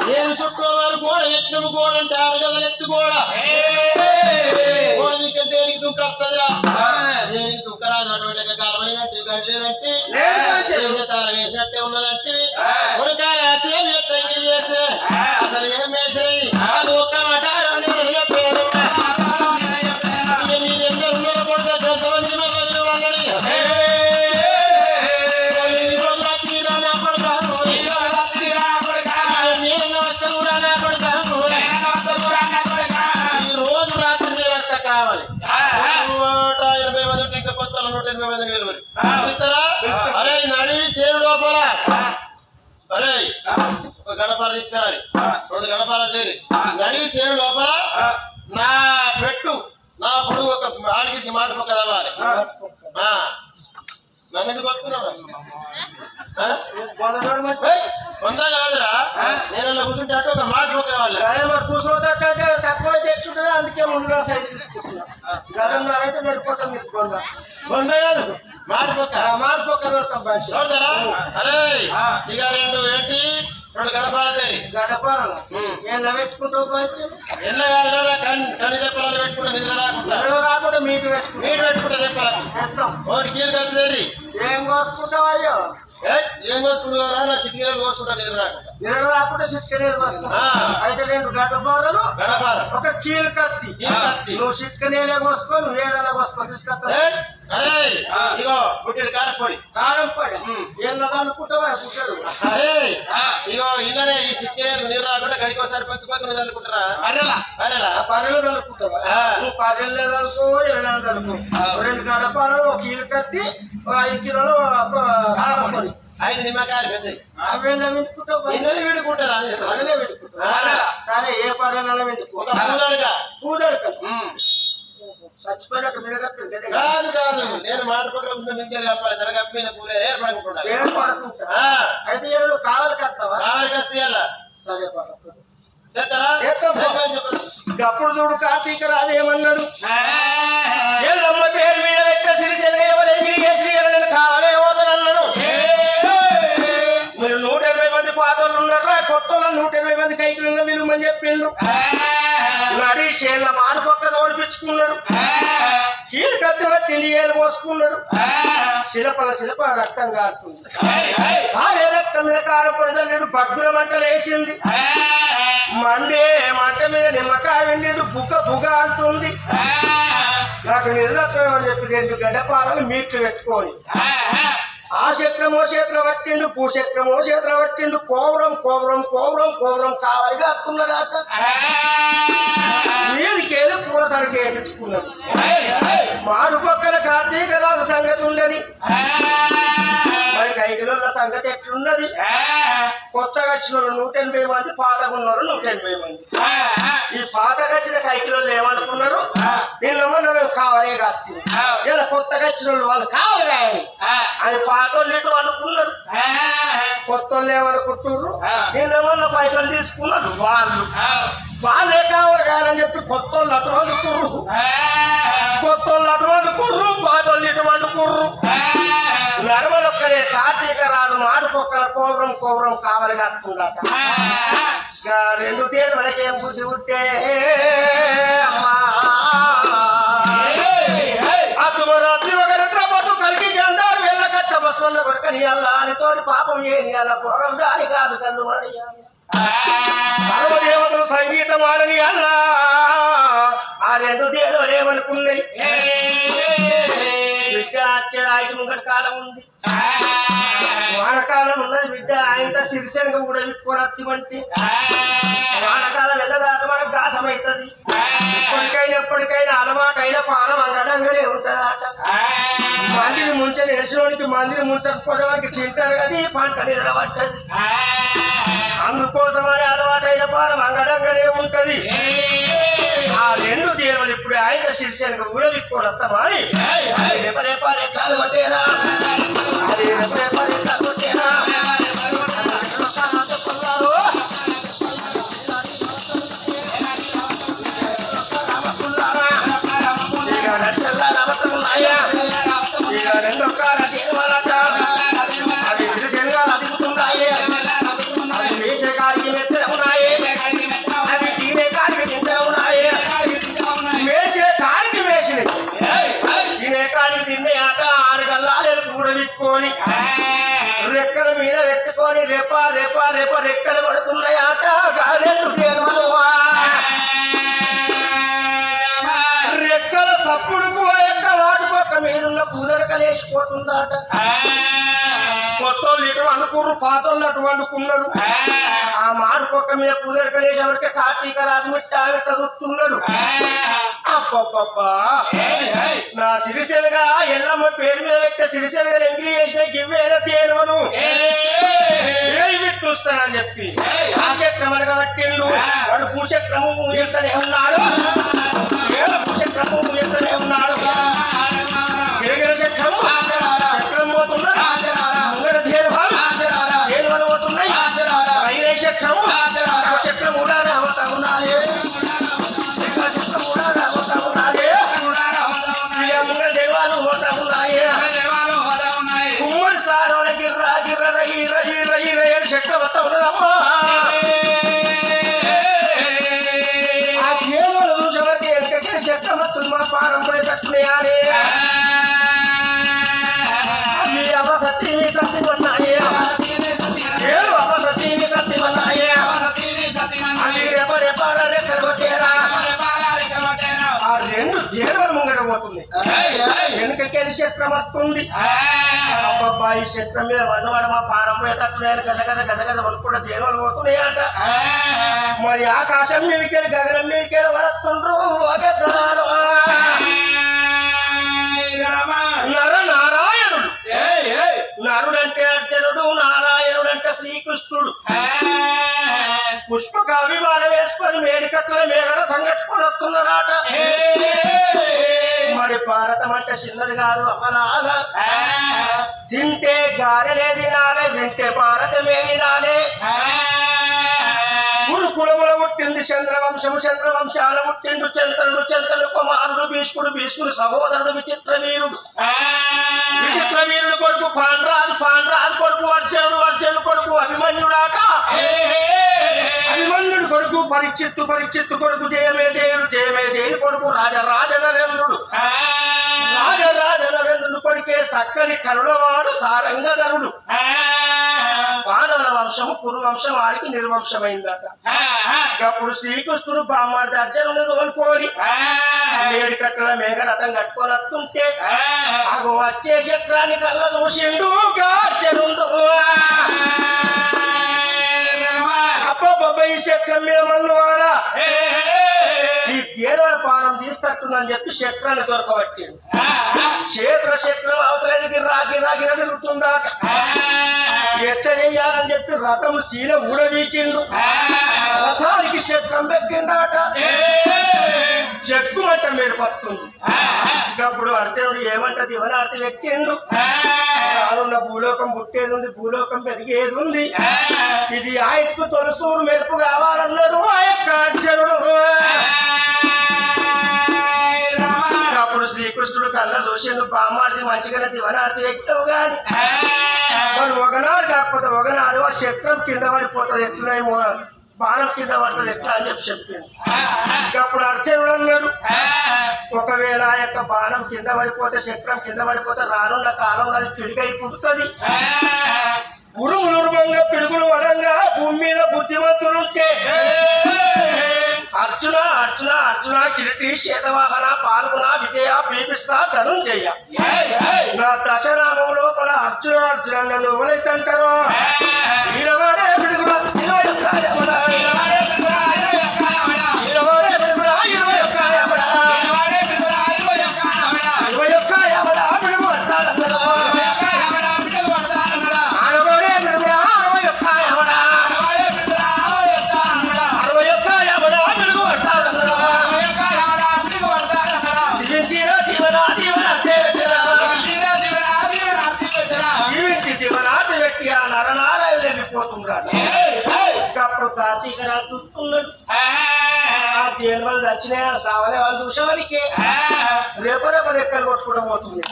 నేను చుట్టూ గోడ ఎత్తున గోడ అంటే 6 గల్లాలు ఎత్తు గోడ గోడ మీకు దేనికి దుఃఖ వస్తుందిరా దేనికి దుఃఖ రాదు అటువంటి కాలమైనట్టు తాళం వేసినట్టే ఉన్నదంటే ఉడకాయ చేస్తే అసలు ఏం వేసినాయి అది ఒక్క మాట మీరెందరూ ఉన్నది కూడా కొంతమంది మళ్ళీ వాళ్ళని ఈరోజు రాత్రి రానా పడతాను నేను వస్తాను రానా పడతాను ఈ రోజు రాత్రి మీరు రక్ష కావాలి 180 మంది ఇంకా కొత్త 180 మంది వెలువరి ఇస్తారా అరే నడి సేరు లోపల అరే ఒక గడపాల తీసుకురాలి 2 గడపాల తేలి నడి సేరు లోపల నా పెట్టు నా పొడుగు ఒక ఆడికి మాట పొక్క తవ్వాలి నన్ను ఎందుకు వస్తున్నావు కొంత కాదురా నేను కూర్చుంటే అటు ఒక మాట పొక్క కావాలి కూర్చోదంటే తక్కువ తెచ్చుంటుంది అందుకే ముందుగా సైడ్ తీసుకుంటున్నా గతంలో అయితే సరిపోతుంది మీకు కొంత కాదు మాట పొక్క చూడతారా అరే ఇక 2 ఏంటి 2 గడపాల తేలి గడపాల ఎలా పెట్టుకుంటావు ఎన్న కాదురా కని రెప్పలు పెట్టుకుంటా నిద్ర రాకుండా మీటు పెట్టుకుంటా రెప్పలకు ఒకటి కీరు కలిసి ఏం కోసుకుంటావు అయ్యో ఏం కోసుకుంటున్నారా నా చిటికీలు కోసుకుంటా నిద్ర రాకుండా ఇరవై రాకుండా చిట్కనేది వస్తుంది అయితే 2 గడ్డపారలు ఒక కీలు కత్తి నువ్వు చిట్కనేలే కోసుకో నువ్వు ఏదైనా కోసుకో తీసుకొస్తా అరే ఇగో గుడ్డెడు కారపొడి కారం పడి ఏళ్ళ అనుకుంటావా పుట్టాడు అరే ఇగో ఇళ్ళనే ఈ చిట్కేలు నీరు రాకుండా గడికోసారి పక్కి చల్లుకుంటారా పర్రెలు తలుపుకుంటావా నువ్వు 10 తలుపు 20 తలుపు 2 గడ్డపారలు ఒక కీలు కత్తి 5 కిలోలు కారం పొడి 5 నిమ్మకాయలు పెద్దవి అవేళ్ళ వెతుకుంటావు ఇళ్ళని వీడుకుంటారా అదే వెతుకుంటా సరే ఏ పర్రెలలో వెతుకు ఒక పూదడక చచ్చిపోయినాక మీద కాదు కాదు నేను మాట పక్కన మింగలు కప్పాలి తన కప్పి మీద పూలే ఏర్పడుకుంటా అయితే నువ్వు కావాలి కస్తావా కావాలి కస్తే సరే అప్పుడు చూడు కార్తీక రాజు ఏమన్నాడు ఎల్లమ్మ పేరు మీద పెట్ట సిరిసేన కావాలే పోతానన్నాడు మీరు 180 మంది పాతోళ్ళు ఉన్నారా కొత్త 180 మంది కైకులు విలుమని చెప్పిండు నడి చేళ్ళ మాట పక్క ఓడిపించుకున్నాడు కీలు కత్తి వచ్చింది ఏళ్ళు పోసుకున్నాడు శిలప రక్తం కాడుతుంది కాలే రక్తం మీద కాడపడతాడు బగ్గుల మంటలు వేసింది మంట మీద నిమ్మకాయ వెండి బుగ అంటుంది నాకు నిద్రత్వం అని చెప్పి 2 గడ్డపారలు మీట్లు పెట్టుకొని ఆ చక్రమో చేతులు పట్టిండు భూచక్రమో చేతులు పట్టిండు కోవరం కావాలిగా అత్తున్నాడు అట మీదికేదో పూల తడికి వేయించుకున్నాడు మాడు పక్కన కార్తీక రాజు సంగతి ఉండని మరి కైకిలోళ్ళ సంగతి ఎట్లున్నది కొత్తగా వచ్చిన 180 మంది పాతకున్నారు 180 మంది ఈ పాతగా వచ్చిన కైకిలోళ్ళు ఏమనుకున్నారు వీళ్ళేమో మేము కావాలే కాదు ఇలా కొత్తగా వచ్చిన వాళ్ళు కావాలి కాయని అది పాతోళ్ళు ఇటు అనుకున్నారు కొత్త వాళ్ళు ఏమనుకుంటున్నారు వీళ్ళేమన్నా పైసలు తీసుకున్నారు వాళ్ళే కావాలి కాదని చెప్పి కొత్త వాళ్ళు అటు అనుకుర్రు పాతోళ్ళు ఇటు అనుకుర్రు నడవలొక్కడే కార్తీక రాజు మాడు పొక్కల కోవరం కావాలి కాస్తుందట 2 తేడు వాళ్ళకేం బుద్ధి ఉంటే అమ్మా అతుమరాత్రి ఒక రత్నపతు కలిగి గండారు వెళ్ళకట్ట బస్వన్న కొడుకని అల్లా అని తోటి పాపం ఏని అలా పోగం దాని కాదు కళ్ళు సర్వదేవతలు సంగీతం ఆడని అల్లా ఆ 2 తేడు ఏమనుకున్నాయి వచ్చేదానికి ముంగటి కాలం ఉంది వానకాలం ఉన్నది బిడ్డ ఆయనతో సిరిసెనగ కూడా విక్కుని అత్తిమంటే వానకాలం వెళ్ళదాక మనకు గ్రాసం అవుతుంది ఎప్పటికైనా అలవాటైన పానం అంగడంగానే ఉంటుందట మందిని ముంచని వేసినోనికి మందిని ముంచకపోతే వారికి తింటారు కదా పంట నిలబట్టది అందుకోసమని అలవాటైన పానం అంగడంగానే ఉంటది ఆ 2 దేవులు ఇప్పుడు ఆయన శిర్షానికి కూడా విక్కుని వస్తామా అని రేపరేపారే కాలు పట్టేనా అది రేపరేపారే కాలు పట్టేనా ఉన్నాయా ఇక 2 కాల తీర్మానట అది శిర్షాలు అదుగుతున్నాయి అది వేసే కాడికి మెత్తలు ఉన్నాయి అది తినే కాడికి తింటే ఉన్నాయి వేసే కాడికి వేసినవి తినే కాడికి తినే ఆట 6 గల్లాలు కూడా విక్కుని రెక్కల మీద పెట్టుకొని రేప రెక్కలు పడుతున్నాయి ఆట గారెళ్ళు రెక్కల సప్పుడుకు వాటి పక్క మీదున్న కూలడకలేసిపోతుందట కొత్తోళ్ళు ఇటు అనుకుర్రు పాతోళ్ళు అటు వండుకున్నారు ఆ మాడు పక్క మీద కూలడకలేసేవరికి కార్తీక రాజు మిట్టావి చదువుతున్నాడు అబ్బబ్బబ్బా నా సిరిసెనగా ఎల్లమ్మ పేరు మీద పెట్టే సిరిసెనగా ఎంగిలి చేసిన గివ్వేర తేనువను చూస్తానని చెప్పి ఆ చక్రమనగా పట్టిండు వాడు భూచక్రము ఎంతనే ఉన్నాడు భూచక్రము ఎంతనే ఉన్నాడు గిరగిర చక్రము చక్రం పోతున్నాడు ముంగడ తేనువలు పోతున్నాయి రైరే చక్రము చక్రం కూడా రావతా ఉన్నాడే చక్రం కూడా రావతా ఉన్నాడే ముంగడ దేవాలు పోతా ఉన్నాయే కుమ్మడి సారోల గిర్ర చక్రవర్త ఉన్నదమ్మా ఆ దేవ పోతుంది వెనుకకెళ్ళి చక్రం వస్తుంది అబ్బాయి చక్రం మీద వన్నవాడు మా పానం పోయేటట్టున్నాయని గజ గజ గజ గజ వనుకుండా దేవాలు పోతున్నాయంట మరి ఆకాశం మీదకెళ్ళి గగనం మీదకెళ్ళి వస్తుండ్రు పెద్దరాలు నరనారాయణుడు నరుడంటే అర్జునుడు నారాయణుడంటే శ్రీకృష్ణుడు పుష్పక అభిమానం వేసుకొని మేడికట్ల మేడల సంగట్టుకొని వస్తున్నారాట మరి భారతం అంటే చిన్నది కాదు అమలాల తింటే గారెలే తినాలే వింటే భారతమే వినాలే గురుకులముల పుట్టింది చంద్రవంశము చంద్రవంశాల పుట్టిండు చంద్రుడు చంద్రుడు కుమారుడు భీష్ముడు భీష్ముడు సహోదరుడు విచిత్ర వీరుడు విచిత్ర వీరుడు కొడుకు పాండ్రాజు పాండ్రాజు కొడుకు అర్జునుడు అర్జునుడు కొడుకు అభిమన్యుడాట అభిమన్యుడు కొడుకు పరీక్షిత్తు పరీక్షిత్తు కొడుకు జయమే జయుడు జయమే జయుడు కొడుకు రాజరాజ నరేంద్రుడు రాజరాజ నరేంద్రుడు కొడుకే సక్కని కరుణవాడు సారంగధరుడు పాండవుల వంశము కురు వంశం వారికి నిర్వంశమైందట అప్పుడు శ్రీకృష్ణుడు బ్రాహ్మణుడు అర్జునుడు కోలుకోని మేడికట్టల మేఘరథం కట్టుకొని వస్తుంటే అగో వచ్చే చక్రాన్ని కళ్ళ చూసిండు అర్జునుడు అబ్బాయి చక్రం మీద మన్నువాడా ఈ దేవల పానం తీస్తట్టుందని చెప్పి చక్రాన్ని దొరకబట్టిండు క్షేత్ర చక్రం అవతలేదు గిర్రా గిర్రా గిర తిరుగుతుందాక ఎట్ట చెయ్యాలని చెప్పి రథము శీల ఊడబీకిండు రథానికి చక్రం పెట్టిందాట చెక్కుమంట మీరు పడుతుంది అప్పుడు అర్జునుడు ఏమంట దివనార్తి పెట్టిండు రానున్న భూలోకం పుట్టేది ఉంది భూలోకం పెరిగేది ఉంది ఇది ఆయనకు తొలసూరు మెరుపు కావాలన్నాడు ఆ యొక్క అర్జునుడు అప్పుడు శ్రీకృష్ణుడు కళ్ళ దోషుడు బామ్మాడిది మంచిగానే దివనార్తి వ్యక్తవు గాని మరి ఒకనాడు కాకపోతే ఒకనాడు ఆ చక్రం కింద పడిపోతుంది ఎట్లనేమో బాణం కింద పడుతుంది ఎట్లా అని చెప్పి చెప్పిండు అప్పుడు అర్జునుడు అన్నాడు ఒకవేళ ఆ యొక్క బాణం కింద పడిపోతే చక్రం కింద పడిపోతే రానున్న కాలంలో అది పిడిగై పుడుతుంది గురువులుర్మంగా పిడుగులు వడంగా భూమి మీద బుద్ధిమంతులుంటే అర్జున అర్జున అర్జున కిరీటి శేతవాహన పాల్గొన విజయ పీపిస్తా ధనుంజయ నా దశనామం లోపల అర్జున అర్జున నన్ను ఎవరైతుంటారో ఈరవాడే పిడుగుల 30 ग्राम చూస్తున్నాడు ఆ దేని వల్ల వచ్చినా సావలే వాళ్ళు చూసేవారికి రేపరే ఎక్కలు కొట్టుకోవడం పోతుంది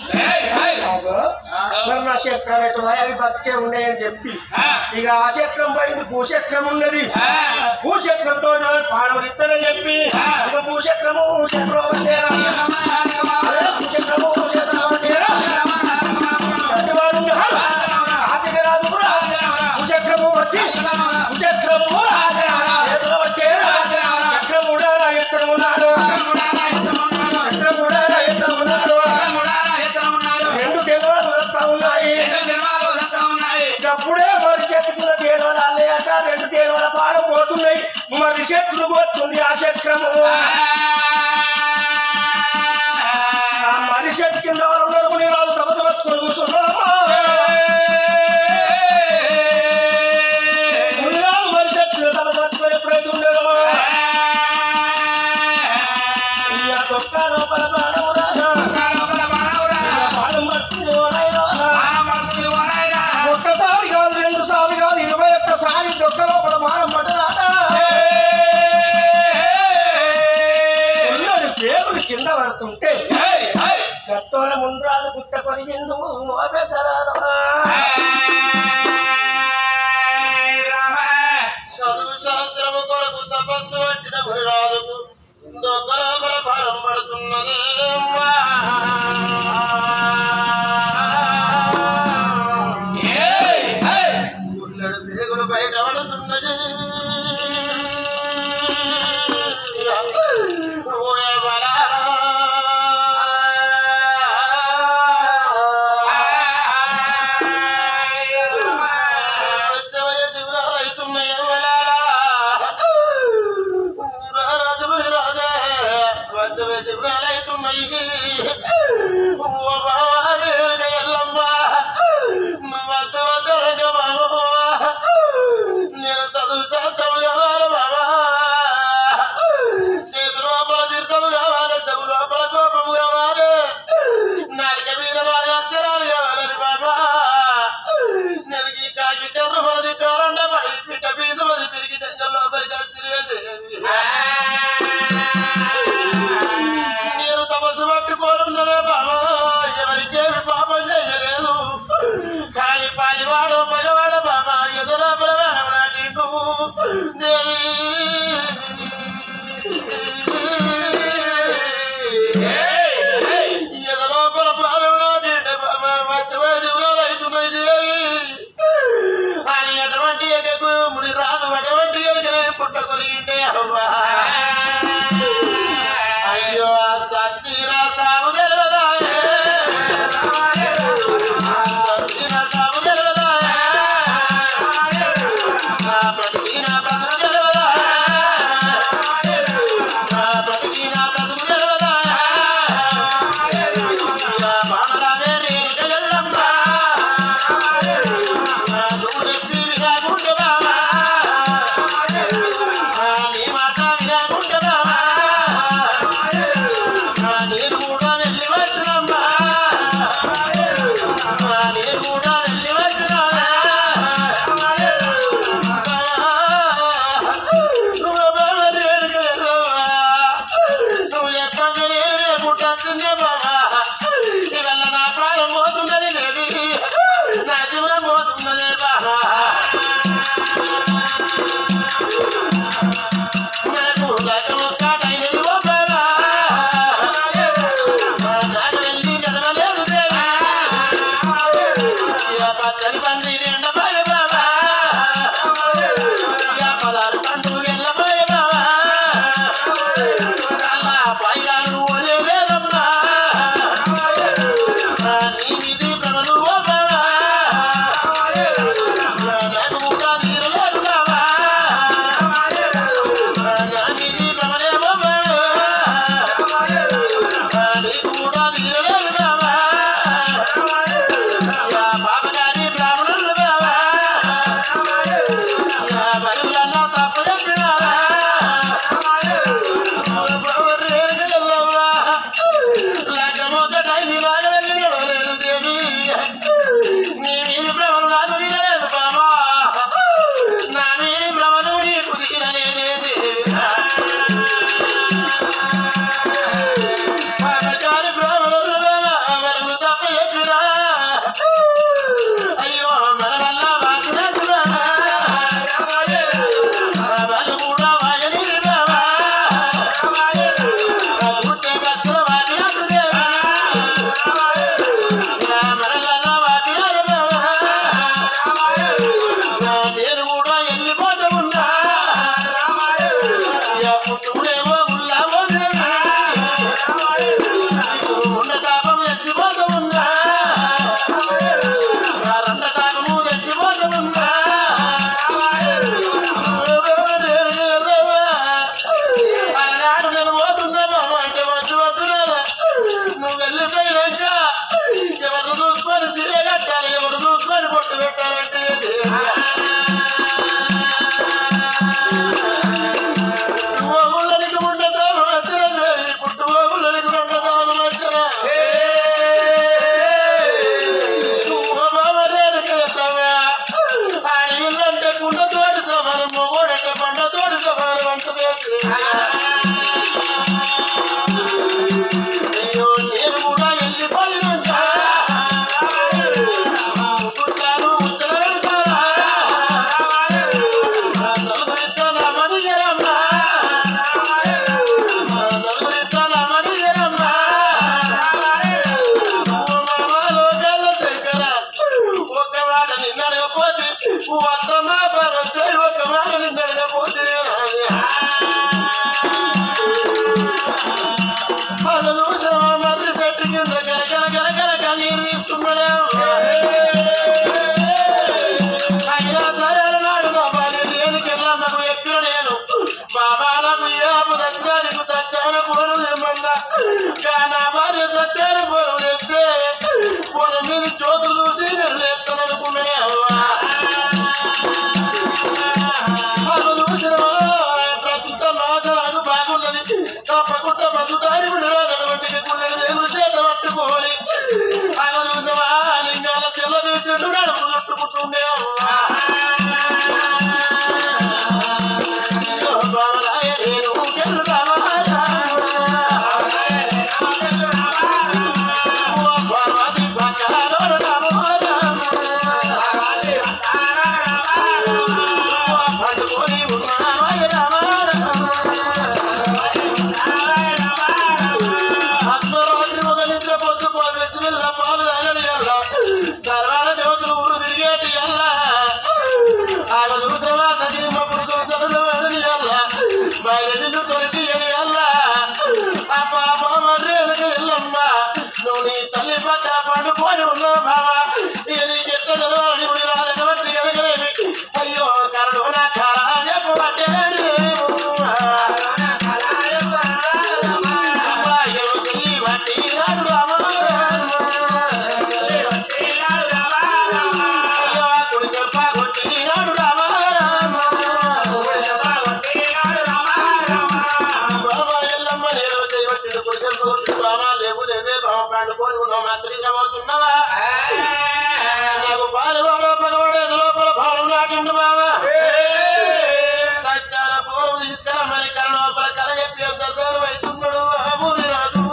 మరి నా చక్రం ఎట్లా అవి బతికే ఉన్నాయని చెప్పి ఇక ఆ చక్రం పోయింది భూచక్రం ఉన్నది భూచక్రంతో పాడవలు ఇస్తారని చెప్పి ఇక భూచక్రము మరి చెట్లు పోతుంది ఆ చక్రము ఆ మరి చెట్టు కింద వాళ్ళు ఉన్నారు వాళ్ళు తపతపచ్చుకొని కూర్చున్నారు మరి చెట్లు తపతపచ్చుకొని ఎప్పుడైతే ఉండేదో తొక్క లోపల ప్రాణము ప్రాణం పడుతుంది ఒక్కసారి కాదు 2 సార్లు కాదు 21 సారి తొక్క లోపల ప్రాణం పడ్డదాట కింద పడుతుంటే గట్టోల ముండ్రాలు గుట్ట కొరిగిండు చదువు శాస్త్రము కొరకు తపస్సు పట్టిన గురురాజుకు దొంగల భారం పడుతున్నదే గుళ్ళడు పేగులు బయట పడుతున్నది పోయి ఓ బావా రేరుగ ఎల్లమ్మ నువ్వు వద్దరగ బాబా నేను చదువు శాస్త్రము కావాలి బాబా చేతి లోపల తీర్థము కావాలి చెవు లోపల కోపము కావాలి నాలుక మీద 4 అక్షరాలు కావాలని బాబా నేను ఈ కాకి కర్ర మనది కారండ పడి పిట్ట పీసు మరి తిరిగి దగ్గరలో పరిగెత్తిరేది నేను తపస్సు పట్టుకోనున్ననే బాబా ఎవరికేమి పాపం చేయలేదు కాలి పాలివాడు పగవాడ బాబా ఎదురోపల వేడవనాటిండు దేవి ఎదురోపల పాలవనాటిండు బాబా మధ్య జీవనాలు అవుతున్నాయి దేవి అని అటువంటి ఎగకు ముడి రాదు అటువంటి ఎగనే పుట్ట కొరిగిండే అవ్వా అయ్యో సచ్చిరా సాగు తెలవదా సచ్చిరా సాగు తెలవదా బ్రతికిన బ్రతుకు తెలవదా బ్రతికిన బ్రతుకు తెలవదా బామరావే రేణుక ఎల్లమ్మ నువ్వు విరాగుండ బాబా నీ మాట విరాగుండ బాబా నేను కూడా వెళ్ళి వచ్చినమ్మా నేను కూడా వెళ్ళి వచ్చినా నువ్వు ఎక్కడ నేను పుట్టిందే బాబా ఇవల్ల నా ప్రాణం పోతున్నది లేదు నా జీవనం పోతున్నదే బాబా మనకు లెక్క ఓ బాబా నాకు వెళ్ళి నడవలేదు దేవా పచ్చని పండి రెండబాయ బాబా 16 పండు వెళ్ళబాయ బాబా అలా పైగాను ఓలేదమ్మా నీ మీది భ్రమలు ఓ బాబా నాకు కూడా తీరలేదు బాబా నా మీది భ్రమలే బాబా నీకు కూడా తీరలేదు బాబా బాబగారి బ్రాహ్మణులు బాబా బరువులన్నా తప్పు చెప్పినారా లగ్గమొక్కటై నీలాగా వెళ్ళి నడవలేదు దేవి నీ మీది భ్రమలు నాకు తీరలేదు బాబా నా మీది భ్రమలు నీకు తీరలేదే బాబగారి బ్రాహ్మణులు బాబా బరువు తప్ప చెప్పిరా అయ్యో మన వల్ల వాసినట్టు బాబా వాళ్ళు కూడా వాయని బాబా పుట్టే పక్షులు వాపినట్టు దేవా మనలల్లా వాపినారు బాబా నేను కూడా వెళ్ళిపోతూ ఉన్నా పుట్టుకునేవో గుళ్ళావో దేవి ఉన్న తాపం తెచ్చిపోతూ ఉన్నా రెండ తాపము తెచ్చిపోతూ ఉన్నా అలనాడు నేను పోతున్నా బాబా అంటే వద్దు వద్దురాదా నువ్వు వెళ్ళిపోయినాక ఎవరు చూసుకొని సీర కట్టాలి ఎవరు చూసుకొని పొట్టు పెట్టాలంటే ఓగుళ్ళనికి ఉండదాము వచ్చిన దేవి పుట్టు ఓగుళ్ళనికి ఉండదాము వచ్చిన బాబా రేరుక వెళ్ళవా ఆడవిల్లంటే కుండ తోటి సమానం మొగోడంటే పంట తోటి సమానం అంటుంది అయ్యో నేను కూడా వెళ్ళిపోయినాక పుట్టాను ముచ్చట పెడతారా నలుగురిస్తాను మణియరమ్మా నలుగురిస్తాను మణియరమ్మా లోకాల్లో శంకర ఒక మాట నిన్నడకపోతే వద్దమ్మా పరస్తే ఒక మాట నిన్నడకపోతే అసలు మర్రి చెట్టు కింద కలకల కన్నీరు తీస్తున్నాడే అయినా సరే నాడు బాబా దేనికి వెళ్ళమ్మకు ఎప్పుడు నేను బాబా నాకు ఏ దక్షిణానికి సత్యాన పూర్వం ఏమన్నా నా భార్య సత్యాన్ని పొలం తెస్తే పొలం మీద చోటు చూసి నేను లేస్తాను అనుకున్నానే అవ్వా ప్రస్తుతం నాశనాలు బాగున్నది తప్పకుండా ప్రస్తుతానికి నిరాశటువంటి వేలు చేత పట్టుకోని అలా చూసినవా లింగాల చెల్ల తీసిండు నడుపు చుట్టుకుంటుండే అవ్వా తల్లి పక్కన పండుకొని ఉన్నావు బాబా నీకు ఎట్లా తెలవాలి రాదటువంటి ఎదగలేమి అయ్యో కరడు నా కారా చెప్పబట్టే బట్టి రాడు రామా అయ్యో కుడి చెప్ప కొట్టి రాడు రామా బాబా ఎల్లమ్మ నేను చేయబట్టి కుడి చెప్ప కొట్టి బాబా లేవు లేవే బాబా పండుకొని ఉన్నావు మాత్రమవుతున్నావా నాకు పాలువాడో పగవాడేది లోపల భారం నాటిండు బాబా సత్యాల పూర్వం తీసుకురమ్మని కర లోపల కర చెప్పి దర్శనం అవుతున్నాడు బాబుని రాజు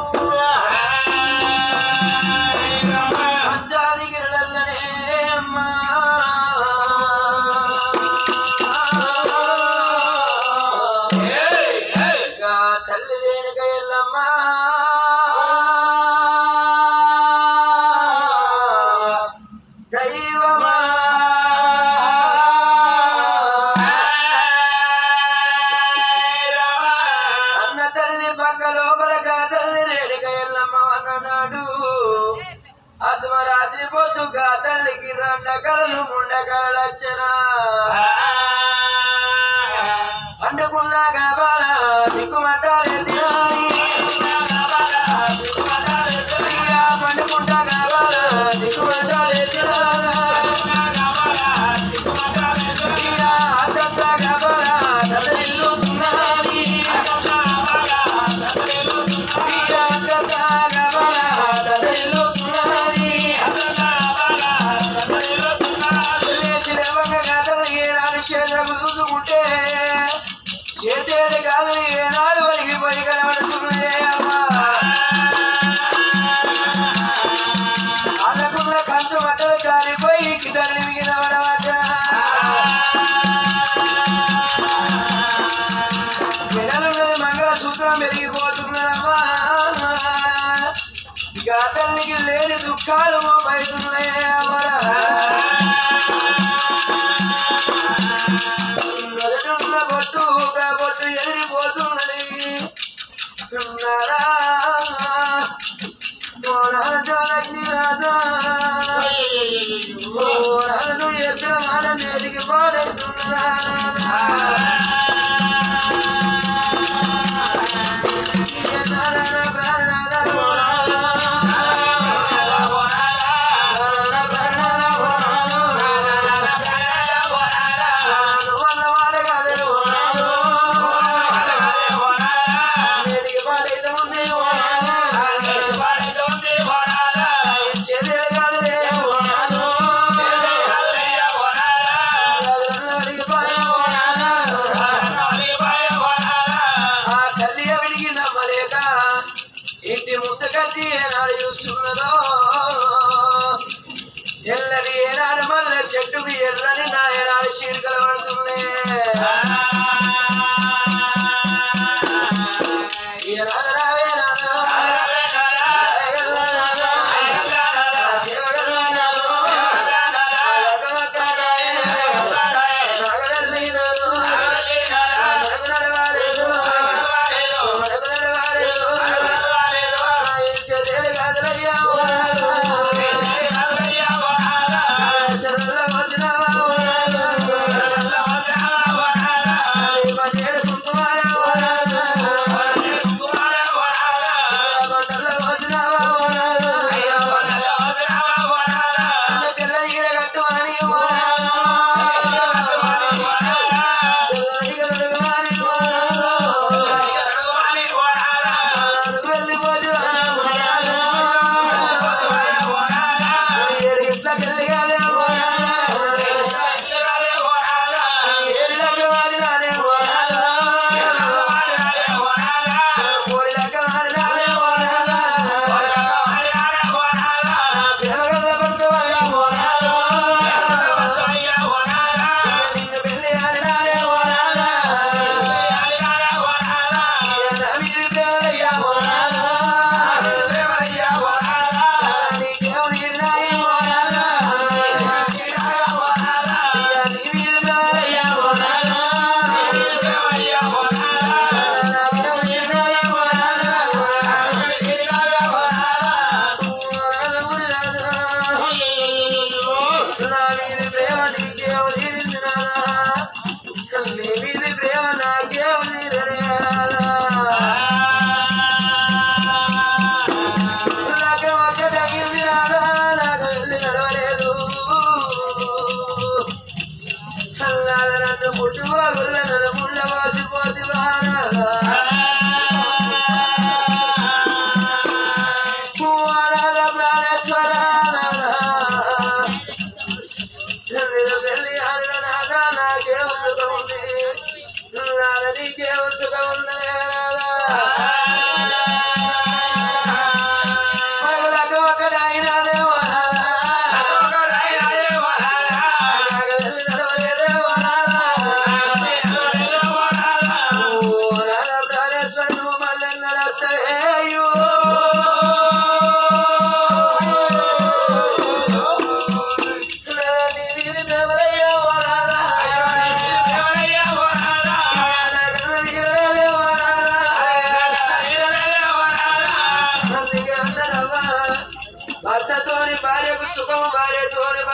తల్లి రేణుక ఎల్లమ్మ దైవమా అన్న తల్లి పక్క లోపలగా తల్లి రేణుక ఎల్లమ్మ అన్ననాడు అర్ధరాత్రి పొద్దుగా తల్లికి రెండకలు ముండకలు వచ్చనా పండుకున్నాగా బాల దిక్కుమంటాలేసినాయి పండుకుంటాగా బాల దిక్కుమంటాలేసినా అద్దగా బాల తల్లిల్లుతున్నది అద్దగా బాల తల్లిల్లుతున్నది లేచినవంగా తల్లి ఏనాడు చేతులకు చూసుకుంటే చేతేడు కాదు ఏనాడు వరకు పోయి కనబడుతున్నదే అమ్మా అనుకున్న కంచు మంటలు జారిపోయి కిటర్ని మీద పడవచ్చ మెడలున్నది మంగళసూత్రం పెరిగిపోతున్నదమ్మా ఇక తల్లికి లేని దుఃఖాలు మోపైతున్నాయే అమ్మా బొట్టు ఎదిరిపోతున్నది ఎక్కడ మాట నేటికి పాడవుతున్నదా ఇంటి ముందు కట్టి ఏనాడు చూస్తున్నదో ఎల్లరి ఏనాడు మళ్ళీ చెట్టుకు ఎర్రని నా ఏనాడు చీరకలు పడుతుంది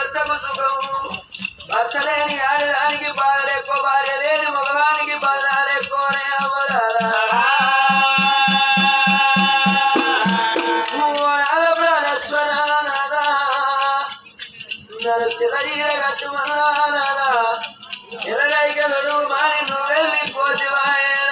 భర్తకు సుఖము భర్త లేని ఆడదానికి బాధలు ఎక్కువ భార్య లేని మగవానికి బాధలు ఎక్కువనే అవ్వరాదా ప్రాణస్వరానాదా శరీర కట్టుమన్నాదా ఎలగైకలు మాని నువ్వు వెళ్ళిపోతివాయనాదా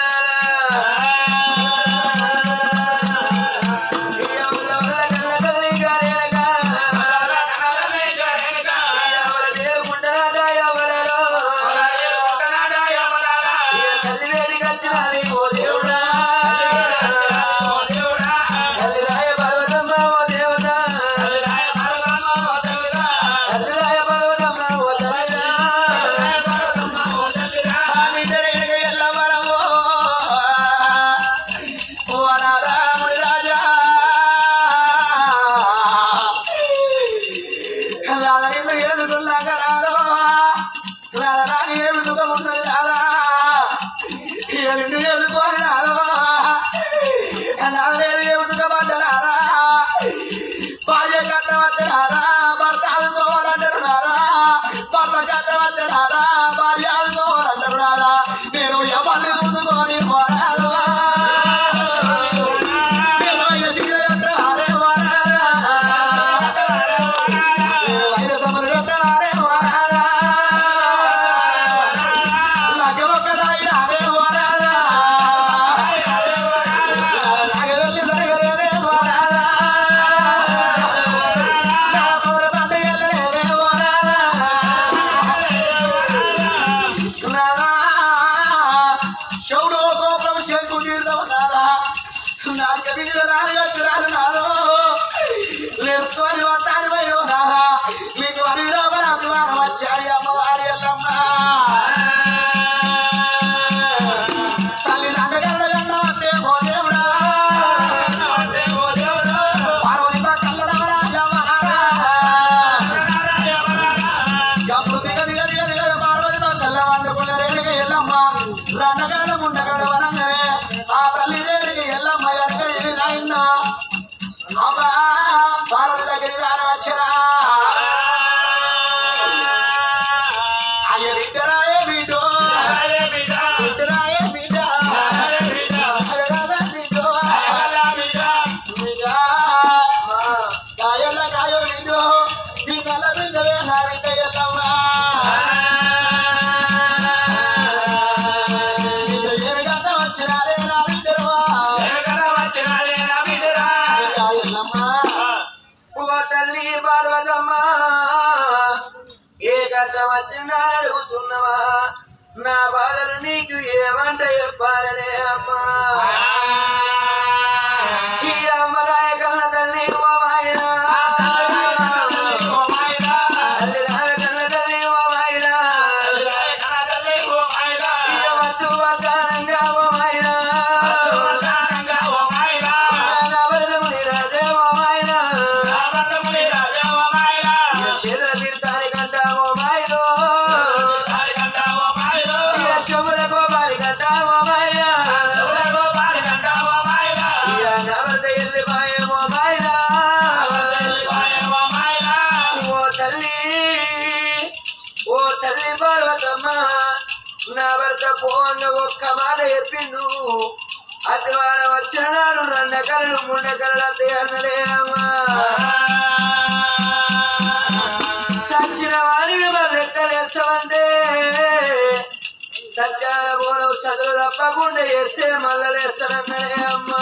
అడుగుతున్నావా నా బాధలు నీకు ఏమంట చెప్పాలనే అమ్మా ఈ అమ్మరాయ కన్న తల్లి ఓ మాయన తల్లి రాయ కన్న తల్లి ఓ మాయన ఇక వద్దు వద్దానంగా ఓ మాయన నా బలముని రాజే ఓ మాయన చేతుల తీర్థాని కంట ఓ మాయలో శముల గోపాలి కంట ఓ మాయ నవత ఎల్లిపాయ ఓ మాయ ఓ తల్లి పార్వతమ్మ నా భర్త పోంగ ఒక్క మాట చెప్పిండు అతివారం వచ్చిన నాడు రెండ కళ్ళు ముండ కళ్ళు అన్నడే అమ్మా సచ్చిన వారిని మరి లెక్కలేస్తామంటే సత్యాల పోను చదువు తప్పకుండా వేస్తే మళ్ళలేస్తానన్నడే అమ్మా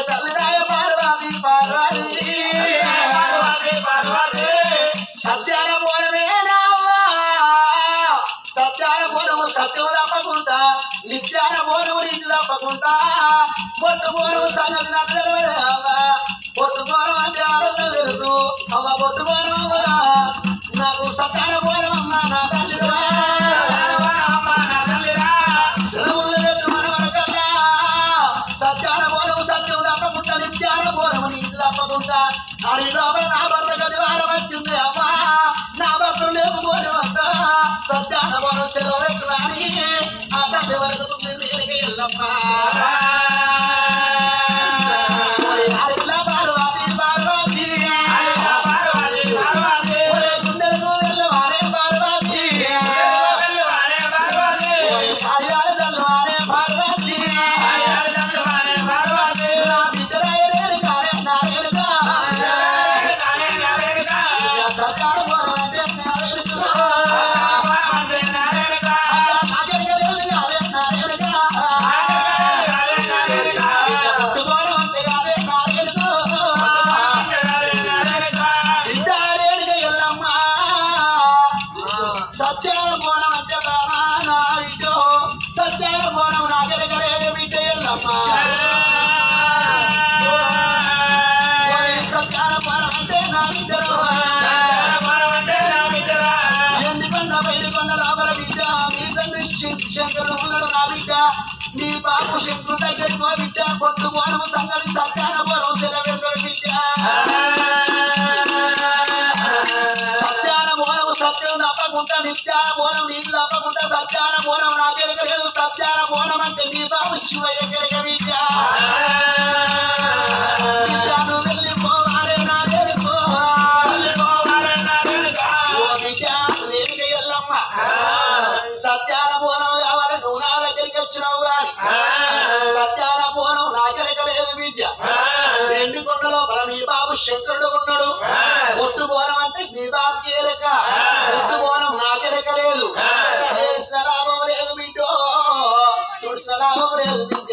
తల్లిరాయ పార్వతి పార్వతి సత్యాల పోనమేనావా సత్యాల పోనము సత్యము తప్పకుండా నిత్యాల పోనము నీతి తప్పకుండా పొట్టు పోనము సంగతి నాకు తెలియదేవా పొట్టు పోనం అంటే ఆడతో తెలుసు అమ్మ పొట్టు పోనం నాకు సత్యాల పోనమ్మ నా తల్లిరా సెలవులు పెట్టు మనవరకల్లా సత్యాల పోనము సత్యము తప్పకుండా నిత్యాల పోనము నీతి తప్పకుండా అడి లోపల నా భర్త గదివారం వచ్చింది అమ్మా నా భర్తలు లేవు పోని వద్ద సత్యాల పోనం సెలవు పెట్టు అని ఆ తల్లి వరకు తిరిగి వెళ్ళమ్మా పార్వతి అమ్మా సత్యాన పోరం అంటే నా బిడ్డరు ఎందుకొండ బయట కొండ లోపల బిడ్డ మీ తండ్రి శంకరుడు ఉన్నాడు నా బిడ్డ నీ బాబు శంకరు దగ్గరికి పో బిడ్డ కొట్టు పోవడం సంగతి సత్యాన పోరం సెలవెడతాడు బిడ్డ సత్యాన పోరం సత్యం తప్పకుండా నిత్యాన పోరం నీకు తప్పకుండా సత్యాన పోరం నాకెరక లేదు సత్యాన పోరం అంటే నీ బాబు శివయ్య కెరక బిడ్డ నువ్వు వెళ్ళిపోవాలి నా ఎల్లమ్మ సత్యాన పోనం కావాలి నువ్వు నా దగ్గరికి వచ్చినావు కానీ సత్యాన పోనం నాకెరక లేదు విద్య రెండు కొండలో మీ బాబు శంకరుడు ఉన్నాడు ఒట్టు పోనం అంటే మీ బాబుకి ఎరక ఒట్టు పోనం నాకెరక లేదు లాభం లేదు బిడ్డో తుడిసిన లాభం లేదు బిడ్డ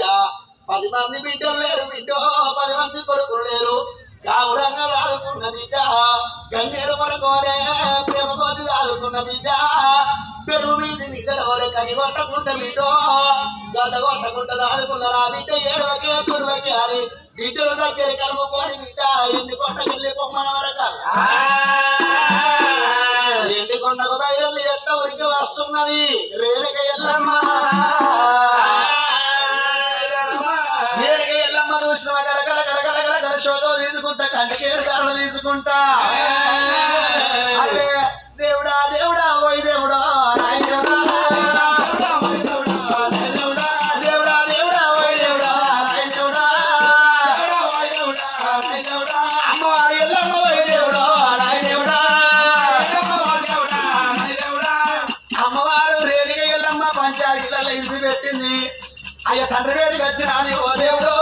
10 మంది బిడ్డలు లేరు బిడ్డో 10 మంది కొడుకులు లేరు గౌరంగా ఆడుకున్న బిడ్డ గంగేరు మనకోలే ప్రేమ కోతి ఆడుకున్న బిడ్డ పెరుగు మీది నిద్రవలే కని కొట్టకుండా బిడ్డో గత కొట్టకుండా ఆడుకున్న నా బిడ్డ ఏడవకే తుడవకే అని బిడ్డలు దగ్గర కలుపుకొని బిడ్డ ఎండి కొండకెళ్ళి పొమ్మన వరకాల ఎండి కొండకు బయలు ఎట్ట ఉరికి వస్తున్నది రేణుక ఎల్లమ్మ చూసిన కలకల కలకల కలకల శోధో తీసుకుంటా కంటికేరు ధరలు తీసుకుంటా అదే దేవుడా దేవుడా ఓయ్ దేవుడా రాయ్ దేవుడా దేవుడా దేవుడా ఓయ్ దేవుడా రాయ్ దేవుడా అమ్మవారి ఎల్లమ్మ ఓయ్ దేవుడా రాయ్ దేవుడా అమ్మవారు రేణుక ఎల్లమ్మ పంచాయతీలలో ఇంటి పెట్టింది అయ్య తండ్రి వేడికి వచ్చినాని ఓ దేవుడు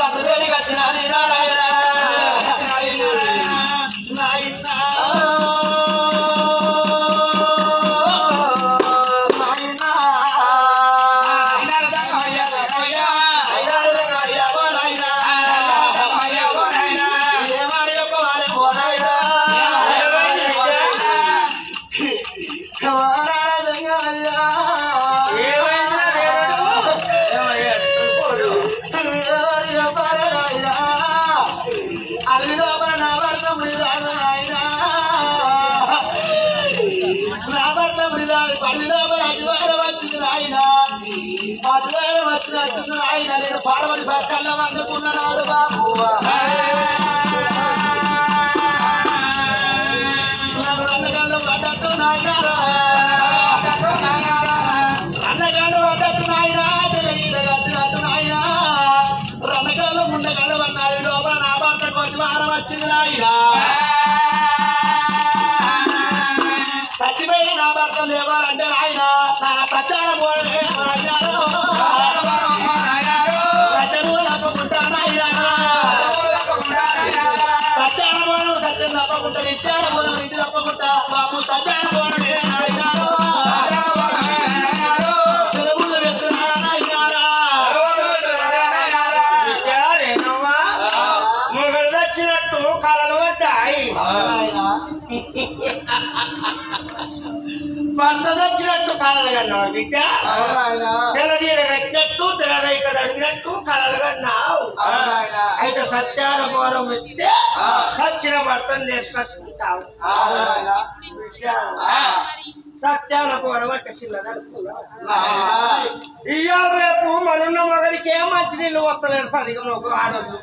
తండ్రి వేడికి వచ్చినాని నారాయణ ఆయన నేను పార్వతి పక్కల్లో వండుకున్నాడు బాబు అన్నగాళ్ళు పడ్డట్టు నాయన అన్నగాళ్ళు పడ్డట్టు నాయన కట్టినట్టు నాయన రన్నగాళ్ళు ముండగాళ్ళు అన్నాడు లోపల నా భర్త కొంచెం వారం వచ్చింది నాయన చచ్చిపోయి నా భర్త లేవాలంటే నాయన నా సత్యాన పోయే బాబు సత్యాన పోవడమే నాయన సెలవులు పెట్టున్నారా మొగలు వచ్చినట్టు కళలు పడ్డాయి భర్త వచ్చినట్టు కళలు కన్నావు బిడ్డ తెల్లదీర కట్టినట్టు తెల్లరైక తడిగినట్టు కళలు కన్నావు అయితే సత్యాన పోవడం ఎత్తే సచ్చిన భర్తను చేసుకొచ్చుకుంటావు సత్యాన పోవడం అంటే ఇవాళ రేపు మనున్న మొగలికి ఏం మంచి నీళ్ళు వస్తలేరు సరిగా ఒక ఆడదు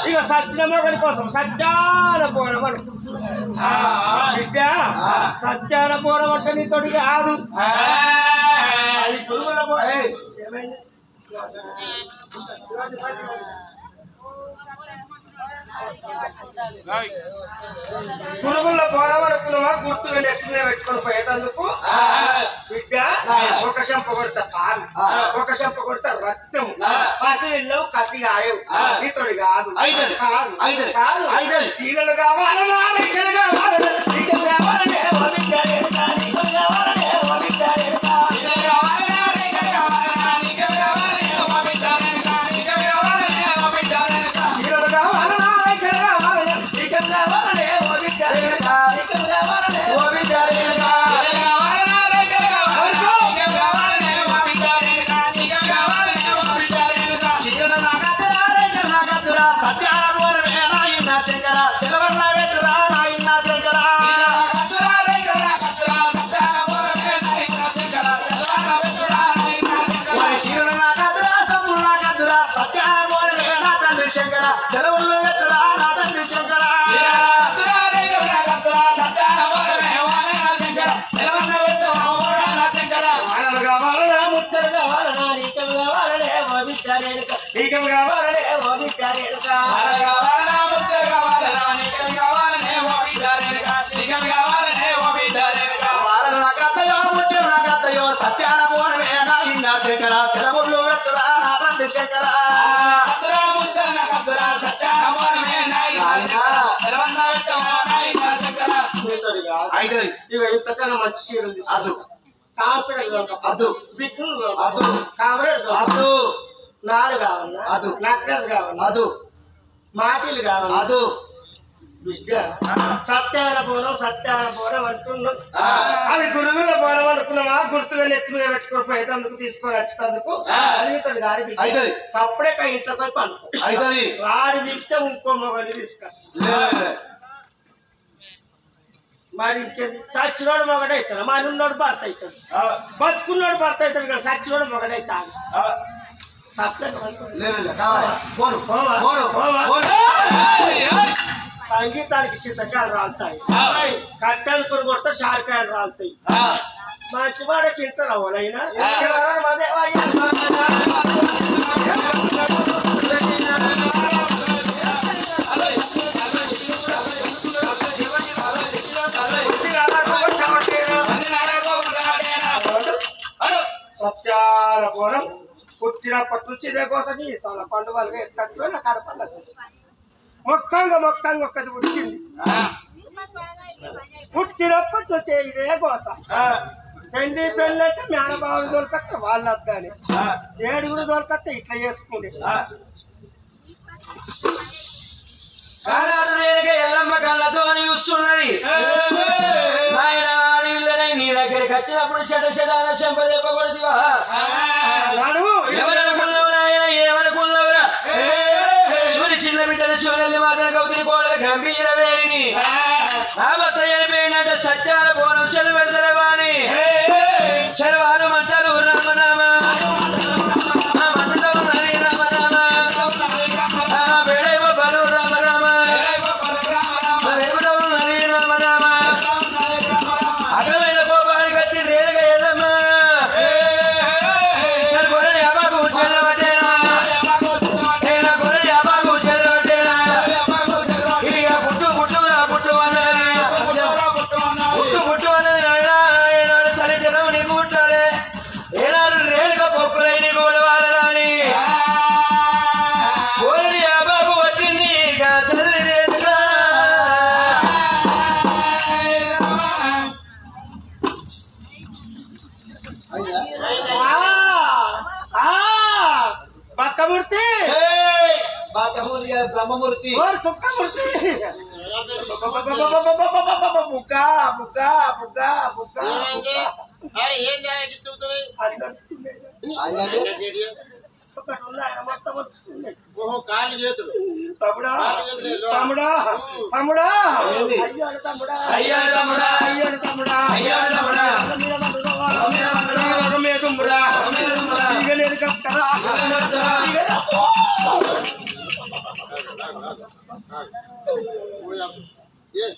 ఇక సత్యన మొగలి కోసం సత్యాన పోవడం అనుకుంటున్నాను బిడ్డ సత్యాన పోవడం అంటే నీతోటి కాదు అది పురుగుల ఏమైంది పురుగుల్లో పోరవనుకున్నావా గుర్తుగా నెత్తినే పెట్టుకొని పోయేటందుకు బిడ్డ ఒక చెంప కొడతా పాలు ఒక చెంప కొడతా రక్తం పసి వెళ్ళవు కసి గాయవు నీతోడి కాదు కాదు కాదు చీరలు కావాలన్నా లెక్కలు కావాలన్నా నీకు కావాలనే ఓ సెలవుల్లో పెట్టరా నా తండ్రి శంకర కావాలనా ముచ్చలు కావాలనా నీకలు కావాలనే ఓ బిడ్డారేనుక నీకలు కావాలనే ఓ బిడ్డారేనుక సత్యాన పోనమే నా ఇన్న శంకర సెలవుల్లో పెట్టరా నా తండ్రి శంకర అయితే ఇక ఇంతకన్నా మంచి చీరలు అదు అదు అదు కావరేడు అదు నాలు కావాలన్నా అదు నక్కస్ కావాలన్నా అదు మాటిలు కావాలి అదు బిడ్డ సత్యాన పోనం అంటున్నాం అది గురువుల పోనం అనుకున్నావా గుర్తుగా నెత్తి మీద పెట్టుకోకపోతే అందుకు తీసుకొని వచ్చేందుకు అడుగుతాడు గాడి అయితే సప్పుడే ఇంట్లో పోయి పండుకో అయితే వాడి దిక్తే ఇంకో మొగని తీసుక మరి ఇంకేంది సచ్చినోడు మొగడైతాడు మరి ఉన్నోడు భర్త అవుతాడు బతుకున్నోడు భర్త అవుతాడు కదా సచ్చినోడు మొగడైతాడు సంగీతానికి శీతకాయలు రాలుతాయి కట్టెలు కొన్ని కొడితే షార్కాయలు రాలుతాయి మంచి వాడకి ఇంత రావాలైనా సత్యాల పోవడం పుట్టినప్పటి నుంచి ఇదే కోసం తన పండుగలుగా ఎత్తు నా కడపడ మొక్కంగా ఒక్కది పుట్టింది పుట్టినప్పటి నుంచి ఇదే కోసం పెళ్లి పెళ్ళంటే మేనబాబు దొరకత్తే వాళ్ళు వద్దని ఏడుగురు దొరకత్తే ఇట్లా చేసుకుంది ఎల్లమ్మ కళ్ళతో చూస్తున్నది నీ దగ్గరికి వచ్చినప్పుడు చెడ్డ చెంపదెప్పకూడదువా ఎవరనుకున్నావు నాయన ఏమనుకున్నావురా శివుని చిన్న బిడ్డలు శివుని మాత్రం కౌతిని కోడలు గంభీర వేరిని నా భర్త చనిపోయినట్టు సత్యాల పోనం చెలు పెడతలేవా అని శర్వాలు మంచాలు రామనామ బ్రహ్మమూర్తి కాళ్ళు చేతులు తమ్ముడా తమ్ముడా తమ్ముడా అయ్యాడు తమ్ముడా అయ్యాడు తమ్ముడా అయ్యాడు తమ్ముడా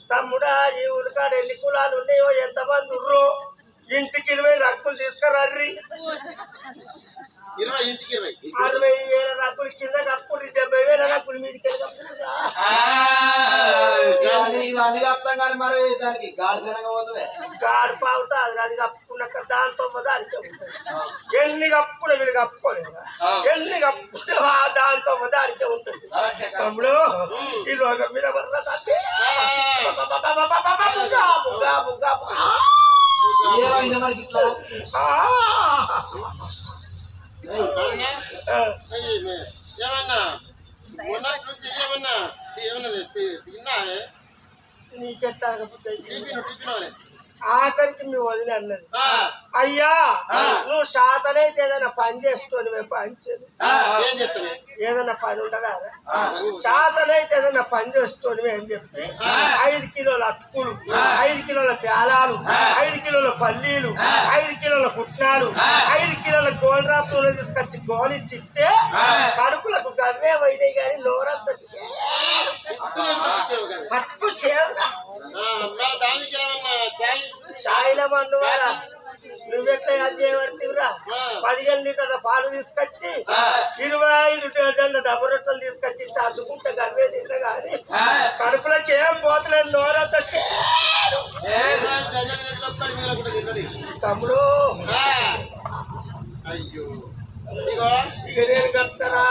తమ్ముడా ఈ ఊరికాడ ఎన్ని కులాలు ఉన్నాయో ఎంతమంది ఉర్రో ఇంటికి 20 రక్కులు తీసుకురారి 20 ఇంటికి 60,000 రక్కులు కింద కప్పులు 70,000 రక్కులు మీదికి ఇవన్నీ కప్తాం కానీ మరి దానికి గాడి తినగా పోతుంది గాడి పావుతా అది కప్పుకున్నాక దాంతో దానికి ఎన్ని కప్పులు వీళ్ళు కప్పుకోలేదు ఎన్ని కప్పులు దాంతో దానికే ఉంటుంది తమ్ముడు ఈ రోగం మీద వర్ర ఏమన్నా ఉన్నట్టు నుంచి ఏమన్నా తిన్నావే నీకెట్టా టిఫిన్ ఆఖరికి మీ వదిలి అన్నది అయ్యా నువ్వు శాతనైతే ఏదైనా పని చేసుకోని మేము పంచేది ఏం చెప్తాను ఏదైనా పని ఉండదా శాతనైతే ఏదైనా పని చేసుకోని అని చెప్పి 5 కిలోల అటుకులు 5 కిలోల పేలాలు 5 కిలోల పల్లీలు 5 కిలోల పుట్నాలు 5 కిలోల గోల్డ్రా పూలు తీసుకొచ్చి గోలిచ్చిస్తే కడుపులకు గవ్వే పోయినాయి కానీ నోరంత కట్టుకు సేవగా దానికి ఏమన్నా చాయ్ల మందు వారా నువ్వెట్లా చేయబడుతురా 15 లీటర్ల పాలు తీసుకొచ్చి 25 డజన్ల డబ్బు రొట్టెలు తీసుకొచ్చి అద్దుకుంటే గవ్వే తింటా కానీ కడుపులోకి ఏం పోతలేదు నోరంత తమ్ముడు అయ్యో ఇక నేను కలుపుతారా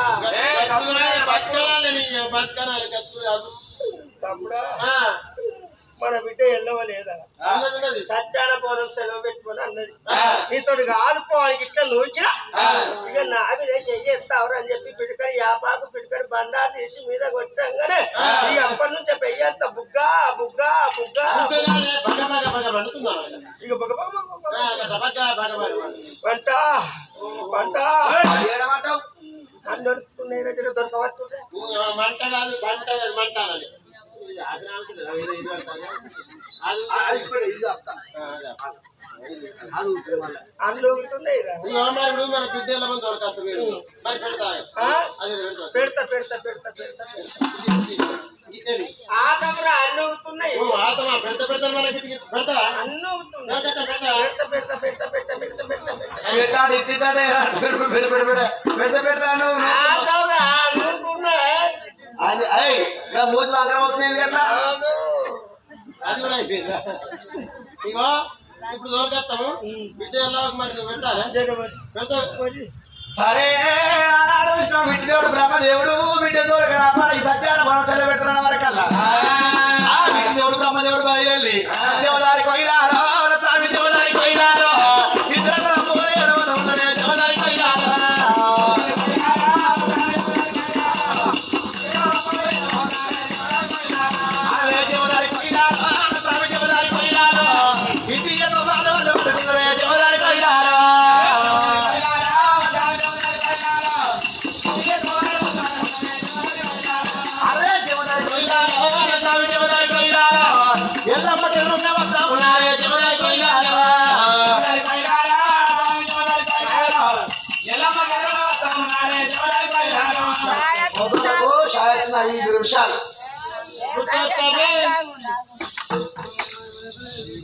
తమ్ముడా మన బిడ్డ వెళ్ళవలేదా సత్యాన పోనం సెలవు పెట్టుకొని అన్నది నీతో ఆడుకోవాలి ఇట్లా నూచిన ఇక నా మీద చెయ్యేస్తావరు అని చెప్పి పిడికని యాపాకు పిడికని బండారు తీసి మీద కొట్టంగానే ఈ అప్పటి నుంచి పెయ్యంత బుగ్గా బుగ్గా బుగ్గా ఇక వంట వంట నన్ను దొరుకుతున్నాయి దగ్గర దొరకవట్టుండే మంట కాదు మంట మంట మన బిడ్డల మంది దొరకదు పెడతా పెడతా పెడతా పెడతా ఆతమరా అన్ని అవుతున్నాయి పెడతా పెడతా మనకి పెడతా అన్ని అవుతున్నాయి పెడతా పెడతా పెడతా పెడతా పెడతా పెడతా పెడతాను మూతులు అక్కడ వస్తున్నాయి కదా అది కూడా అయిపోయిందా ఇగో ఇప్పుడు దొరకేస్తాము బిడ్డ ఎలా మరి నువ్వు పెట్టాలి సరే ఆనాడు బిడ్డదేవుడు బ్రహ్మదేవుడు బిడ్డ దొరకరామని సత్యాన భరోసాలు పెట్టరాని వరకల్లా బిడ్డదేవుడు బ్రహ్మదేవుడు బయలుదేరి దేవదారికి పోయినారో స్వామి దేవదారికి పోయినారో దేవదారికి పోయినారో నిమిషాలు